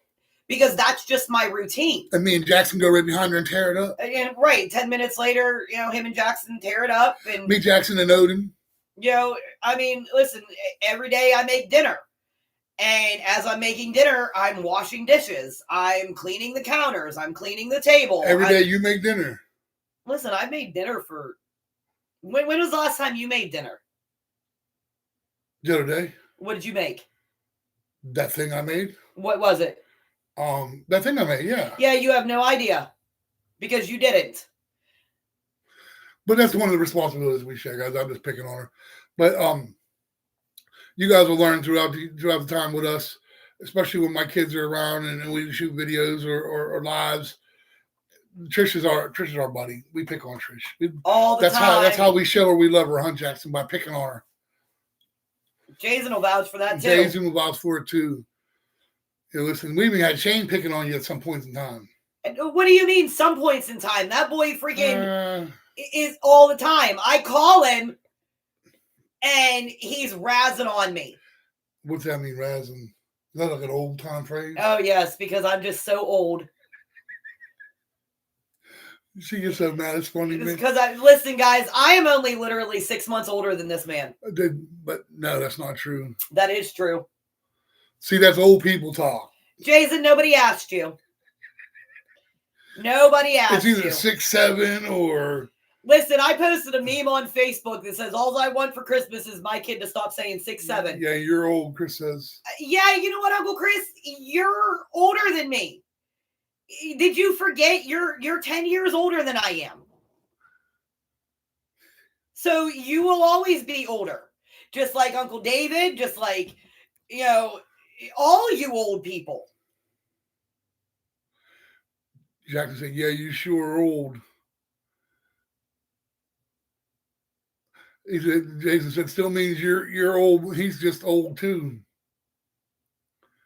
because that's just my routine. And me and Jackson go right behind her and tear it up. And right, 10 minutes later, him and Jackson tear it up. And me, Jackson, and Odin. Listen, every day I make dinner. And as I'm making dinner, I'm washing dishes. I'm cleaning the counters. I'm cleaning the table. Every day you make dinner. Listen, I made dinner for... When was the last time you made dinner? The other day. What did you make? That thing I made. What was it? That thing I made, yeah. Yeah, you have no idea. Because you didn't. But that's one of the responsibilities we share, guys. I'm just picking on her. But, you guys will learn throughout the time with us, especially when my kids are around and we shoot videos or lives. Trish is our buddy. We pick on Trish. All the time. That's how we show her we love her, Hunt Jackson, by picking on her. Jason will vouch for that too. Jason will vouch for it too. Listen, we even had Shane picking on you at some points in time. What do you mean some points in time? That boy freaking is all the time. I call him and he's razzing on me. What's that mean, razzing? Is that like an old time phrase? Oh, yes, because I'm just so old. She gets so mad. It's funny. Because listen, guys, I am only literally 6 months older than this man. But no, that's not true. That is true. See, that's old people talk. Jason, nobody asked you. Nobody asked you. It's either 6'7" or... Listen, I posted a meme on Facebook that says, all I want for Christmas is my kid to stop saying 6'7". Yeah, you're old, Chris says. Yeah, you know what, Uncle Chris? You're older than me. Did you forget you're 10 years older than I am? So you will always be older. Just like Uncle David, just like, all you old people. Jackson said, yeah, you sure are old. Jason said, still means you're old. He's just old too.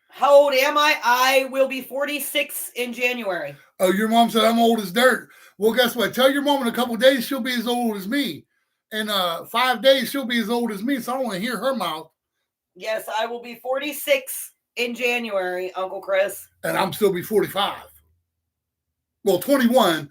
How old am I? I will be 46 in January. Oh, your mom said I'm old as dirt. Well, guess what? Tell your mom in a couple of days she'll be as old as me. In 5 days she'll be as old as me. So I don't want to hear her mouth. Yes, I will be 46 in January, Uncle Chris. And I'm still be 45. Well, 21.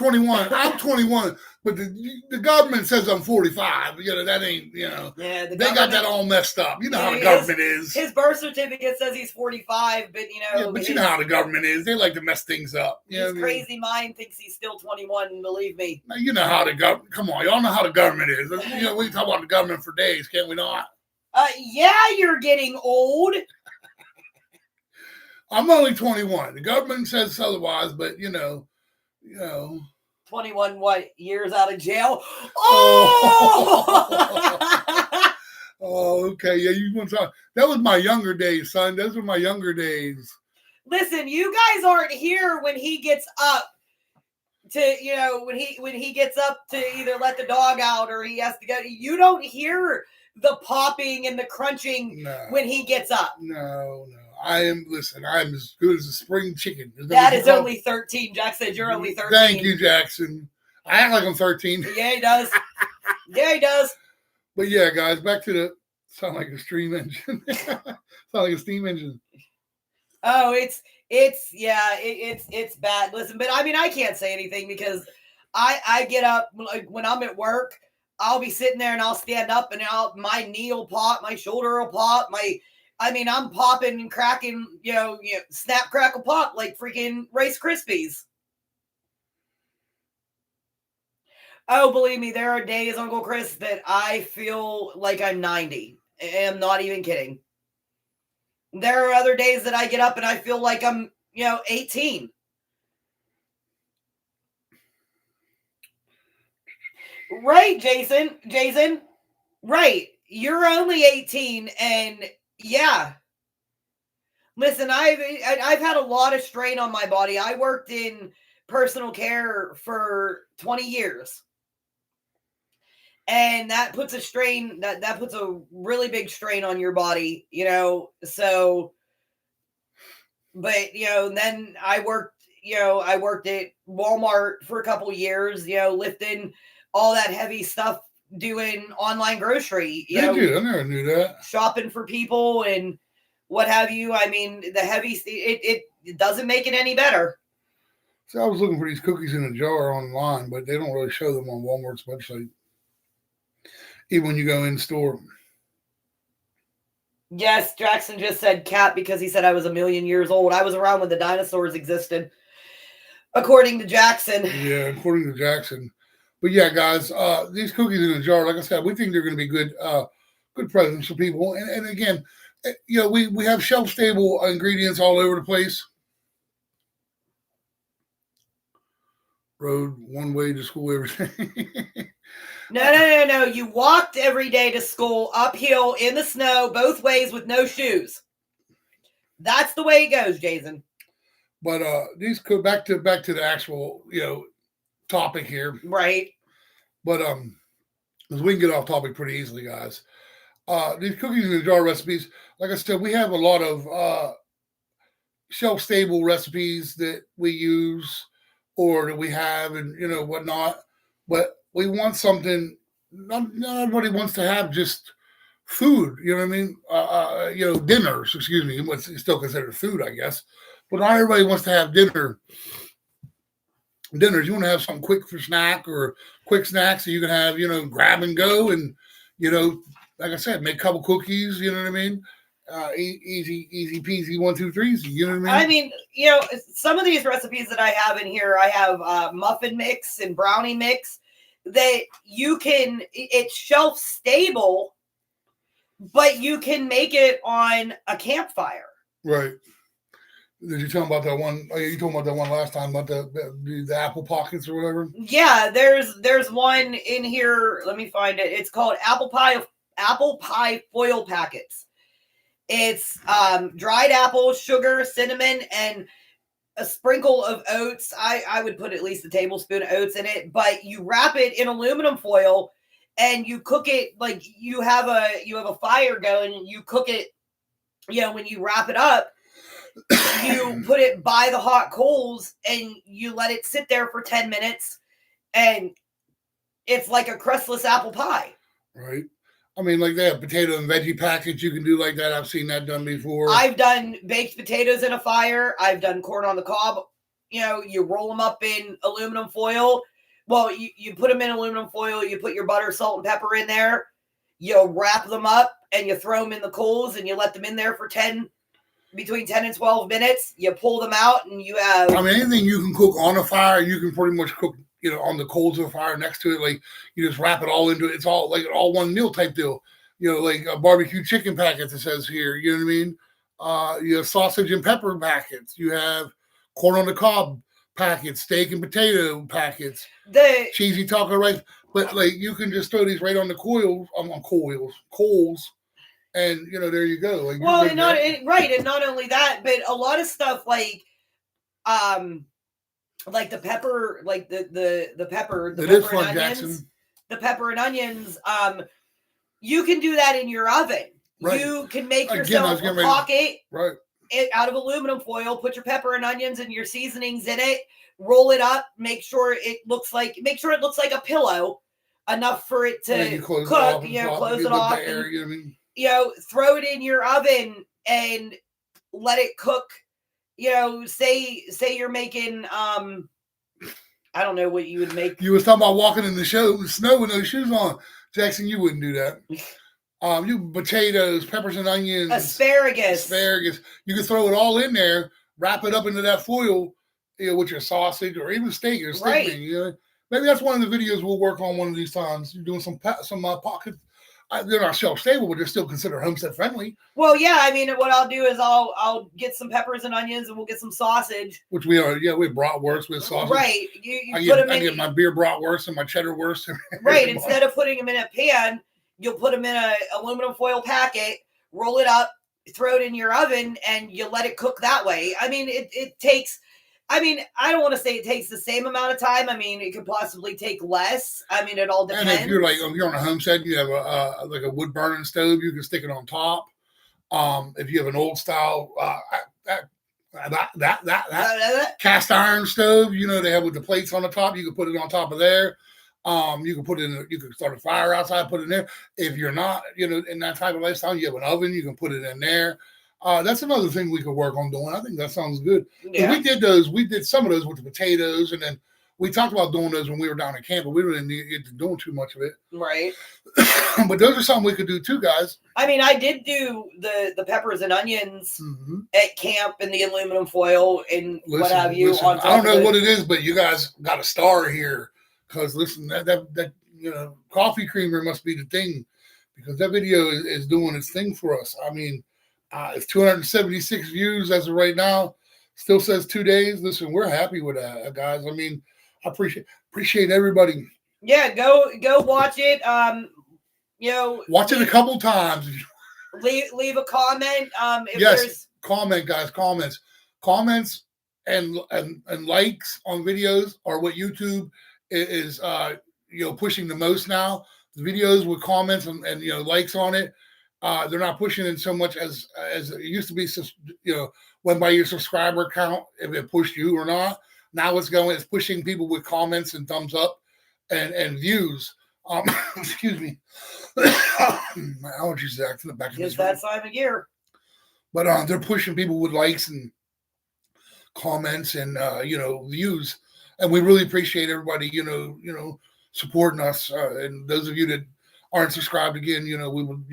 I'm 21, but the government says I'm 45. That ain't, Yeah, they got that all messed up. You know how the government is. His birth certificate says he's 45, but Yeah, but you know how the government is. They like to mess things up. His crazy mind thinks he's still 21, believe me. Now, you know how the government, come on, y'all know how the government is. We can talk about the government for days, can't we not? Yeah, you're getting old. I'm only 21. The government says otherwise, but 21 what? Years out of jail? Oh! Oh, okay. Yeah, you want to talk. That was my younger days, son. Those were my younger days. Listen, you guys aren't here when he gets up to, you know, when he gets up to either let the dog out or he has to go. You don't hear the popping and the crunching when he gets up. No. I'm as good as a spring chicken. That is only 13. Jack said you're only 13. Thank you, Jackson. I act like I'm 13. Yeah, he does. Yeah, he does. But yeah, guys, back to the sound like a steam engine. Sound like a steam engine. Oh, it's bad. Listen, but I mean, I can't say anything because I get up, like when I'm at work, I'll be sitting there and I'll stand up and my knee will pop, my shoulder will pop, I'm popping and cracking, snap, crackle, pop like freaking Rice Krispies. Oh, believe me, there are days, Uncle Chris, that I feel like I'm 90. I'm not even kidding. There are other days that I get up and I feel like I'm, 18. Right, Jason. Right. You're only 18 and yeah. Listen, I've had a lot of strain on my body. I worked in personal care for 20 years. And that puts a strain, that puts a really big strain on your body, so, but, then I worked at Walmart for a couple years, lifting all that heavy stuff, doing online grocery, Did you? I never knew that. Shopping for people and what have you. I mean, the heavy, it doesn't make it any better. So I was looking for these cookies in a jar online, but they don't really show them on Walmart's website. Even when you go in store. Yes, Jackson just said cat because he said I was 1,000,000 years old. I was around when the dinosaurs existed, according to Jackson. Yeah, according to Jackson. But yeah, guys, these cookies in a jar, like I said, we think they're going to be good presents for people. And again, we have shelf-stable ingredients all over the place. Road, one way to school, everything. No. You walked every day to school uphill in the snow, both ways with no shoes. That's the way it goes, Jason. But these go back to the actual, topic here. Right. But because we can get off topic pretty easily, guys. These cookies in the jar recipes, like I said, we have a lot of shelf-stable recipes that we use or that we have and, whatnot. But we want something, not everybody wants to have just food, you know what I mean? Dinners, excuse me, what's still considered food, I guess. But not everybody wants to have dinners. You want to have something quick for snack or quick snacks so you can have, grab and go and, like I said, make a couple cookies, you know what I mean? Easy peasy, 1, 2, 3, you know what I mean? Some of these recipes that I have in here, I have muffin mix and brownie mix that it's shelf stable, but you can make it on a campfire. Right. Did you tell them about that one? You told me about that one last time about the apple pockets or whatever? Yeah, there's one in here. Let me find it. It's called apple pie foil packets. It's dried apples, sugar, cinnamon, and a sprinkle of oats. I would put at least a tablespoon of oats in it, but you wrap it in aluminum foil and you cook it like you have a fire going and you cook it, when you wrap it up, you put it by the hot coals and you let it sit there for 10 minutes and it's like a crustless apple pie. Right. I mean, like they have potato and veggie packets you can do like that. I've seen that done before. I've done baked potatoes in a fire. I've done corn on the cob. You roll them up in aluminum foil. Well, you put them in aluminum foil. You put your butter, salt, and pepper in there. You wrap them up and you throw them in the coals and you let them in there for between 10 and 12 minutes. You pull them out and you have... I mean, anything you can cook on a fire, you can pretty much cook, on the coals of a fire next to it. Like, you just wrap it all into it. It's all like all one meal type deal. Like a barbecue chicken packets, it says here. You know what I mean? You have sausage and pepper packets. You have corn on the cob packets, steak and potato packets, cheesy taco rice. But, like, you can just throw these right on the coals, And there you go. Like, well, and not right, and not only that, but a lot of stuff like the pepper, like the pepper, and onions, Jackson. The pepper and onions. You can do that in your oven. Right. You can make yourself a pocket right. Out of aluminum foil. Put your pepper and onions and your seasonings in it. Roll it up. Make sure it looks like a pillow, enough for it to cook. Close it off. Air, you know what I mean? Throw it in your oven and let it cook. Say you're making I don't know what you would make. You was talking about walking in the snow with no shoes on. Jackson, you wouldn't do that. You potatoes, peppers and onions, asparagus. You could throw it all in there, wrap it up into that foil, with your sausage or even steak or steak wing. Maybe that's one of the videos we'll work on one of these times. You're doing some pocket. They're not shelf stable, but they're still considered homestead friendly. Well, yeah. I mean, what I'll do is I'll get some peppers and onions, and we'll get some sausage. Which we are, we have bratwurst with sausage. Right. I get my beer bratwurst and my cheddar wurst. Right. Instead of putting them in a pan, you'll put them in a aluminum foil packet, roll it up, throw it in your oven, and you let it cook that way. I mean, it takes. I mean, I don't want to say it takes the same amount of time. I mean, it could possibly take less. I mean, it all depends. And if you're on a homestead, you have a wood burning stove, you can stick it on top. If you have an old style cast iron stove, they have with the plates on the top, you can put it on top of there. You can put it in. You can start a fire outside, put it in there. If you're not, in that type of lifestyle, you have an oven, you can put it in there. That's another thing we could work on doing. I think that sounds good. Yeah. We did some of those with the potatoes, and then we talked about doing those when we were down at camp, but we really didn't get to doing too much of it. Right. But those are something we could do too, guys. I mean, I did do the peppers and onions at camp in the aluminum foil and what have you. I don't know what it is, but you guys got a star here. Because listen, that coffee creamer must be the thing, because that video is doing its thing for us. I mean, it's 276 views as of right now. Still says 2 days. Listen, we're happy with that, guys. I mean, I appreciate everybody. Yeah, go watch it. Watch it a couple times. Leave a comment. Comment, guys. Comments and likes on videos are what YouTube is pushing the most now. The videos with comments and likes on it, they're not pushing it so much as it used to be. Went by your subscriber count, if it pushed you or not. Now it's pushing people with comments and thumbs up and views. Excuse me. My allergies are acting back in this room. It's that time of year. But they're pushing people with likes and comments and views. And we really appreciate everybody, supporting us. And those of you that aren't subscribed again, we would,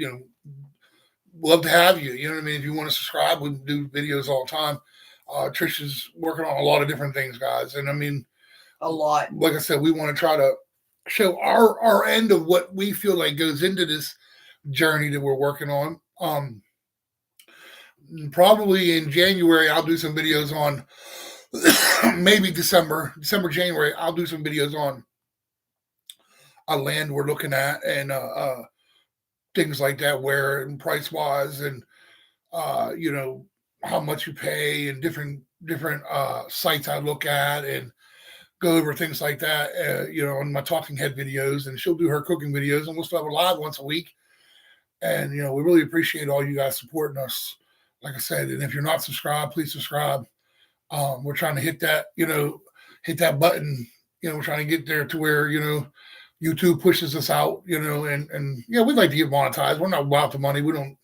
love to have you. You know what I mean? If you want to subscribe, we do videos all the time. Trish is working on a lot of different things, guys. And I mean, a lot. Like I said, we want to try to show our end of what we feel like goes into this journey that we're working on. Probably in January, I'll do some videos on. Maybe December, January, I'll do some videos on a land we're looking at and things like that, where and price wise, and how much you pay, and different sites I look at, and go over things like that. On my talking head videos, and she'll do her cooking videos, and we'll still have a live once a week. And we really appreciate all you guys supporting us. Like I said, and if you're not subscribed, please subscribe. We're trying to hit that button. We're trying to get there to where, YouTube pushes us out, and we'd like to get monetized. We're not about the money. Who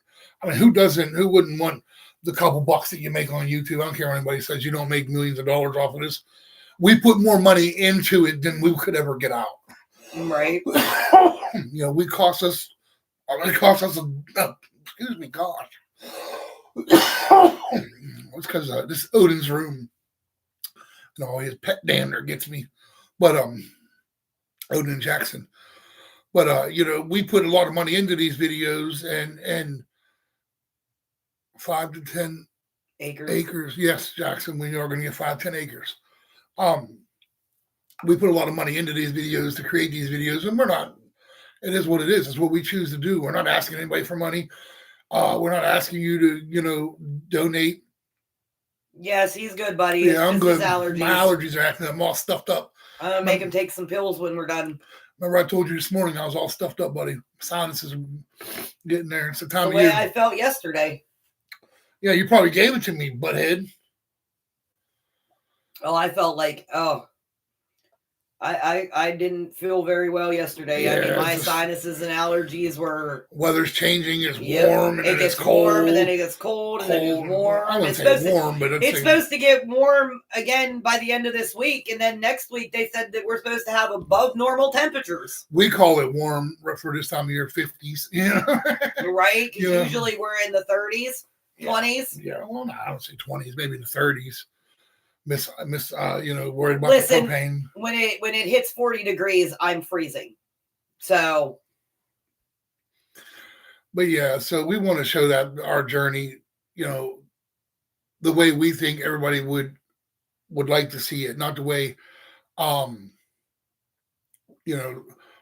wouldn't want the couple bucks that you make on YouTube? I don't care what anybody says. You don't make millions of dollars off of this. We put more money into it than we could ever get out. Right. It cost us excuse me, gosh. It's because this Odin's room and all his pet dander gets me. But Odin and Jackson. But we put a lot of money into these videos, and 5 to 10 acres. Yes, Jackson, we are going to get 5-10 acres. We put a lot of money into these videos to create these videos, and it is what it is. It's what we choose to do. We're not asking anybody for money. We're not asking you to, donate. Yes, he's good, buddy. Yeah, I'm it's just good. his allergies. My allergies are acting up. I'm all stuffed up. I'm gonna make him take some pills when we're done. Remember, I told you this morning I was all stuffed up, buddy. Sinuses are getting there. It's the time The of way year. I felt yesterday. Yeah, you probably gave it to me, butthead. Well, I felt like, I didn't feel very well yesterday. I mean, my sinuses and allergies were. Weather's changing. It's warm and it then gets it's cold. warm and then it gets cold and then it's warm. I wouldn't say warm, but it's supposed to get warm again by the end of this week, and then next week they said that we're supposed to have above normal temperatures. We call it warm for this time of year, 50s. Right? Because usually we're in the 30s, 20s. Yeah, well, no, I don't say 20s, maybe the 30s. Worried about Listen, the propane. When it hits 40 degrees, I'm freezing. So. But yeah, so we want to show that our journey, the way we think everybody would like to see it, not the way,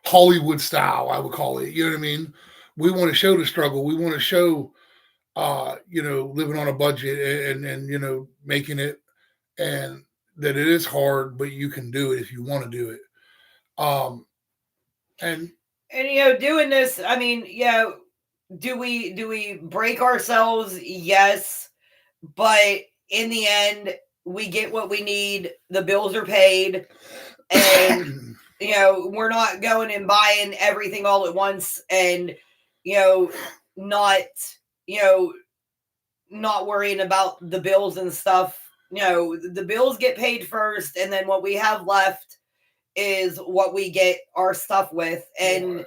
Hollywood style, I would call it. You know what I mean? We want to show the struggle. We want to show, living on a budget and making it, and that it is hard, but you can do it if you want to do it. And doing this, I mean, do we break ourselves? Yes, but in the end, we get what we need. The bills are paid, and we're not going and buying everything all at once, and not worrying about the bills and stuff. The bills get paid first, and then what we have left is what we get our stuff with. And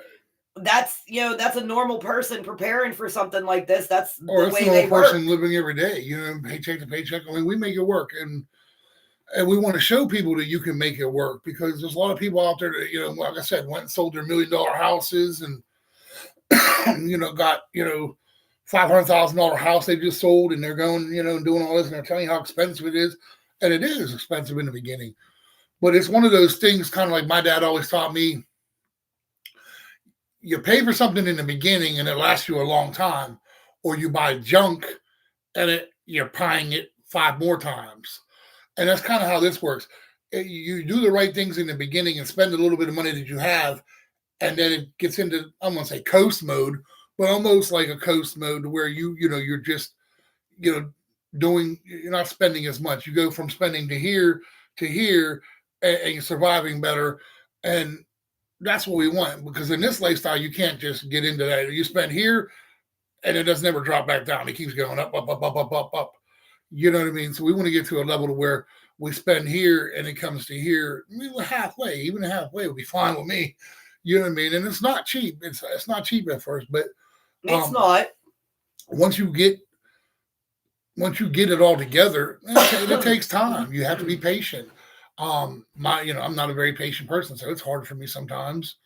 that's a normal person preparing for something like this. That's the way they work. Person living every day, paycheck to paycheck. I mean, we make it work, and we want to show people that you can make it work, because there's a lot of people out there that, like I said, went and sold their $1 million houses and, got, $500,000 house they just sold, and they're going, doing all this, and they're telling you how expensive it is. And it is expensive in the beginning. But it's one of those things, kind of like my dad always taught me. You pay for something in the beginning and it lasts you a long time, or you buy junk and you're buying it 5 more times. And that's kind of how this works. You do the right things in the beginning and spend a little bit of money that you have, and then it gets into, I'm going to say coast mode, but almost like a coast mode where you're just, you're not spending as much. You go from spending to here, and you're surviving better. And that's what we want, because in this lifestyle, you can't just get into that. You spend here and it doesn't ever drop back down. It keeps going up, up, up, up, up, up, up. You know what I mean? So we want to get to a level to where we spend here and it comes to here. I mean, halfway, even halfway would be fine with me. You know what I mean? And it's not cheap. It's not cheap at first, but it's not. Once you get it all together, it takes time. You have to be patient. I'm not a very patient person, so it's hard for me sometimes.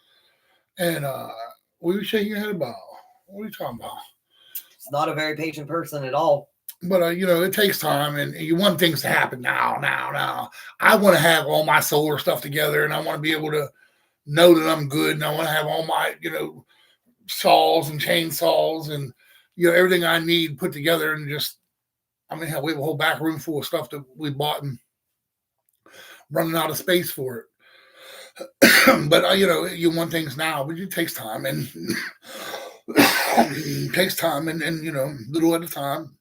And what are you shaking your head about? What are you talking about? It's not a very patient person at all. But it takes time, and you want things to happen now. I want to have all my solar stuff together, and I want to be able to know that I'm good, and I want to have all my saws and chainsaws and everything I need put together, and just, we have a whole back room full of stuff that we bought and running out of space for it. But you want things now, but it takes time, and little at a time,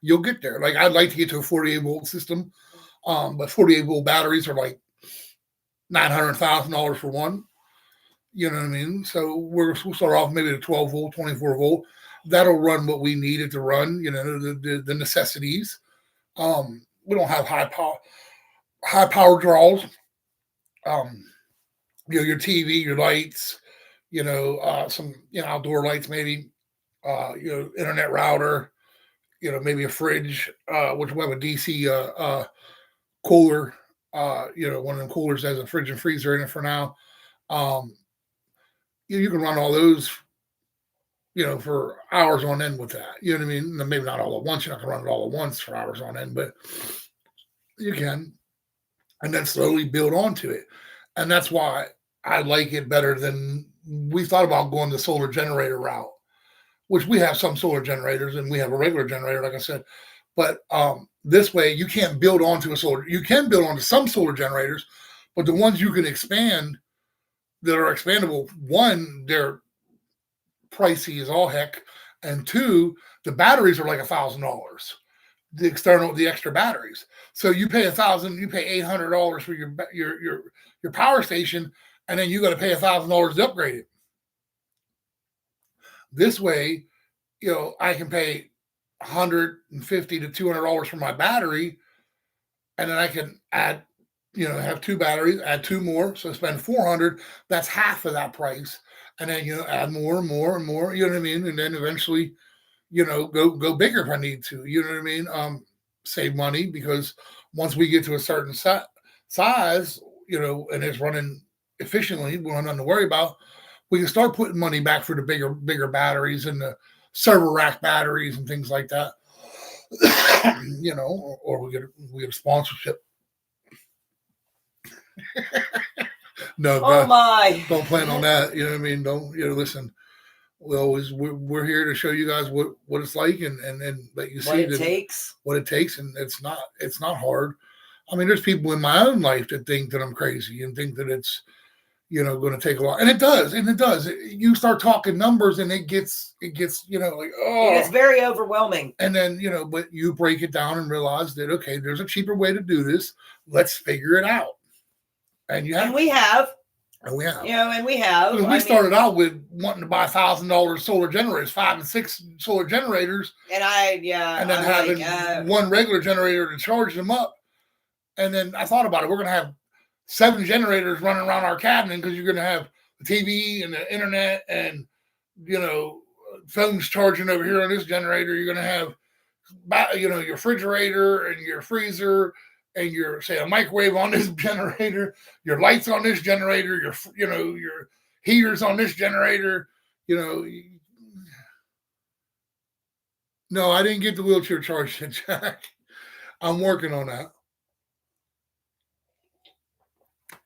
you'll get there. Like, I'd like to get to a 48 volt system, but 48 volt batteries are like $900,000 for one. You know what I mean? So we'll start off maybe at 12 volt, 24 volt. That'll run what we need it to run. The necessities. We don't have high power draws. Your TV, your lights, some outdoor lights, maybe, internet router, maybe a fridge, which will have a DC cooler, one of them coolers that has a fridge and freezer in it for now. You can run all those, for hours on end with that. You know what I mean? Maybe not all at once. You're not going to run it all at once for hours on end, but you can. And then slowly build onto it. And that's why I like it better than we thought about going the solar generator route. which we have some solar generators and we have a regular generator, like I said. But this way, you can't build onto a solar. You can build onto some solar generators, but the ones you can expand that are expandable, one, they're pricey as all heck, and two, the batteries are like $1,000. The extra batteries. So you pay $1,000, you pay $800 for your power station, and then you got to pay $1,000 to upgrade it. This way, I can pay $150 to $200 for my battery, and then I can add, have two batteries, add two more, so I spend $400. That's half of that price, and then add more and more and more. You know what I mean? And then eventually, go bigger if I need to. You know what I mean? Save money, because once we get to a certain size, and it's running efficiently, we don't have nothing to worry about. We can start putting money back for the bigger batteries and the server rack batteries and things like that. Or we get a sponsorship. No, oh my! Don't plan on that. You know what I mean? Don't listen. We're here to show you guys what it's like and let you see what it takes, and it's not hard. I mean, there's people in my own life that think that I'm crazy and think that it's going to take a lot, and it does. You start talking numbers, and it gets like, oh, it's very overwhelming. And then but you break it down and realize that, okay, there's a cheaper way to do this. Let's figure it out. And we have. Because we started out with wanting to buy $1,000 solar generators, 5 and 6 solar generators, and then having one regular generator to charge them up. And then I thought about it. We're going to have 7 generators running around our cabinet, because you're going to have the TV and the internet and phones charging over here on this generator. You're going to have your refrigerator and your freezer and your, say, a microwave on this generator, your lights on this generator, your heaters on this generator. No, I didn't get the wheelchair charged yet, Jack. I'm working on that.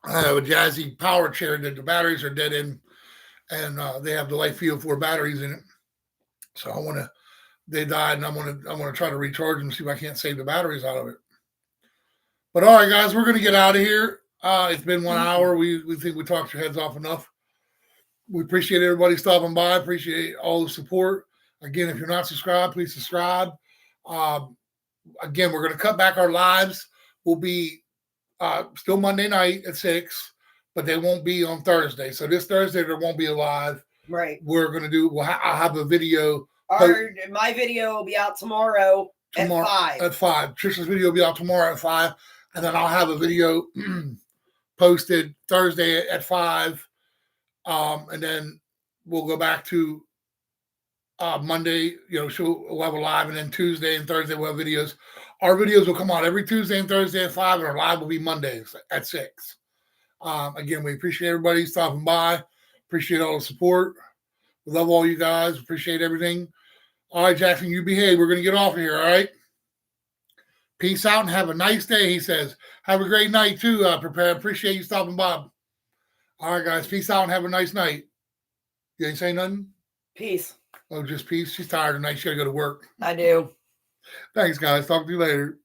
I have a Jazzy power chair that the batteries are dead in, and they have the LifeField 4 batteries in it. So they died, and I want to try to recharge them, see if I can't save the batteries out of it. But all right, guys, we're going to get out of here. It's been 1 hour. We think we talked your heads off enough. We appreciate everybody stopping by. Appreciate all the support. Again, if you're not subscribed, please subscribe. Again, we're going to cut back our lives. We'll be still Monday night at 6, but they won't be on Thursday. So this Thursday, there won't be a live. Right. We're going to do, I'll have a video. My video will be out tomorrow at 5. At 5. Trisha's video will be out tomorrow at 5. And then I'll have a video posted Thursday at 5. And then we'll go back to Monday, we'll have a live, and then Tuesday and Thursday we'll have videos. Our videos will come out every Tuesday and Thursday at 5, and our live will be Mondays at 6. Again, we appreciate everybody stopping by. Appreciate all the support. We love all you guys. Appreciate everything. All right, Jackson, you behave. We're going to get off of here, all right? Peace out and have a nice day, he says. Have a great night, too. Appreciate you stopping by. All right, guys. Peace out and have a nice night. You ain't say nothing? Peace. Oh, just peace? She's tired tonight. She got to go to work. I do. Thanks, guys. Talk to you later.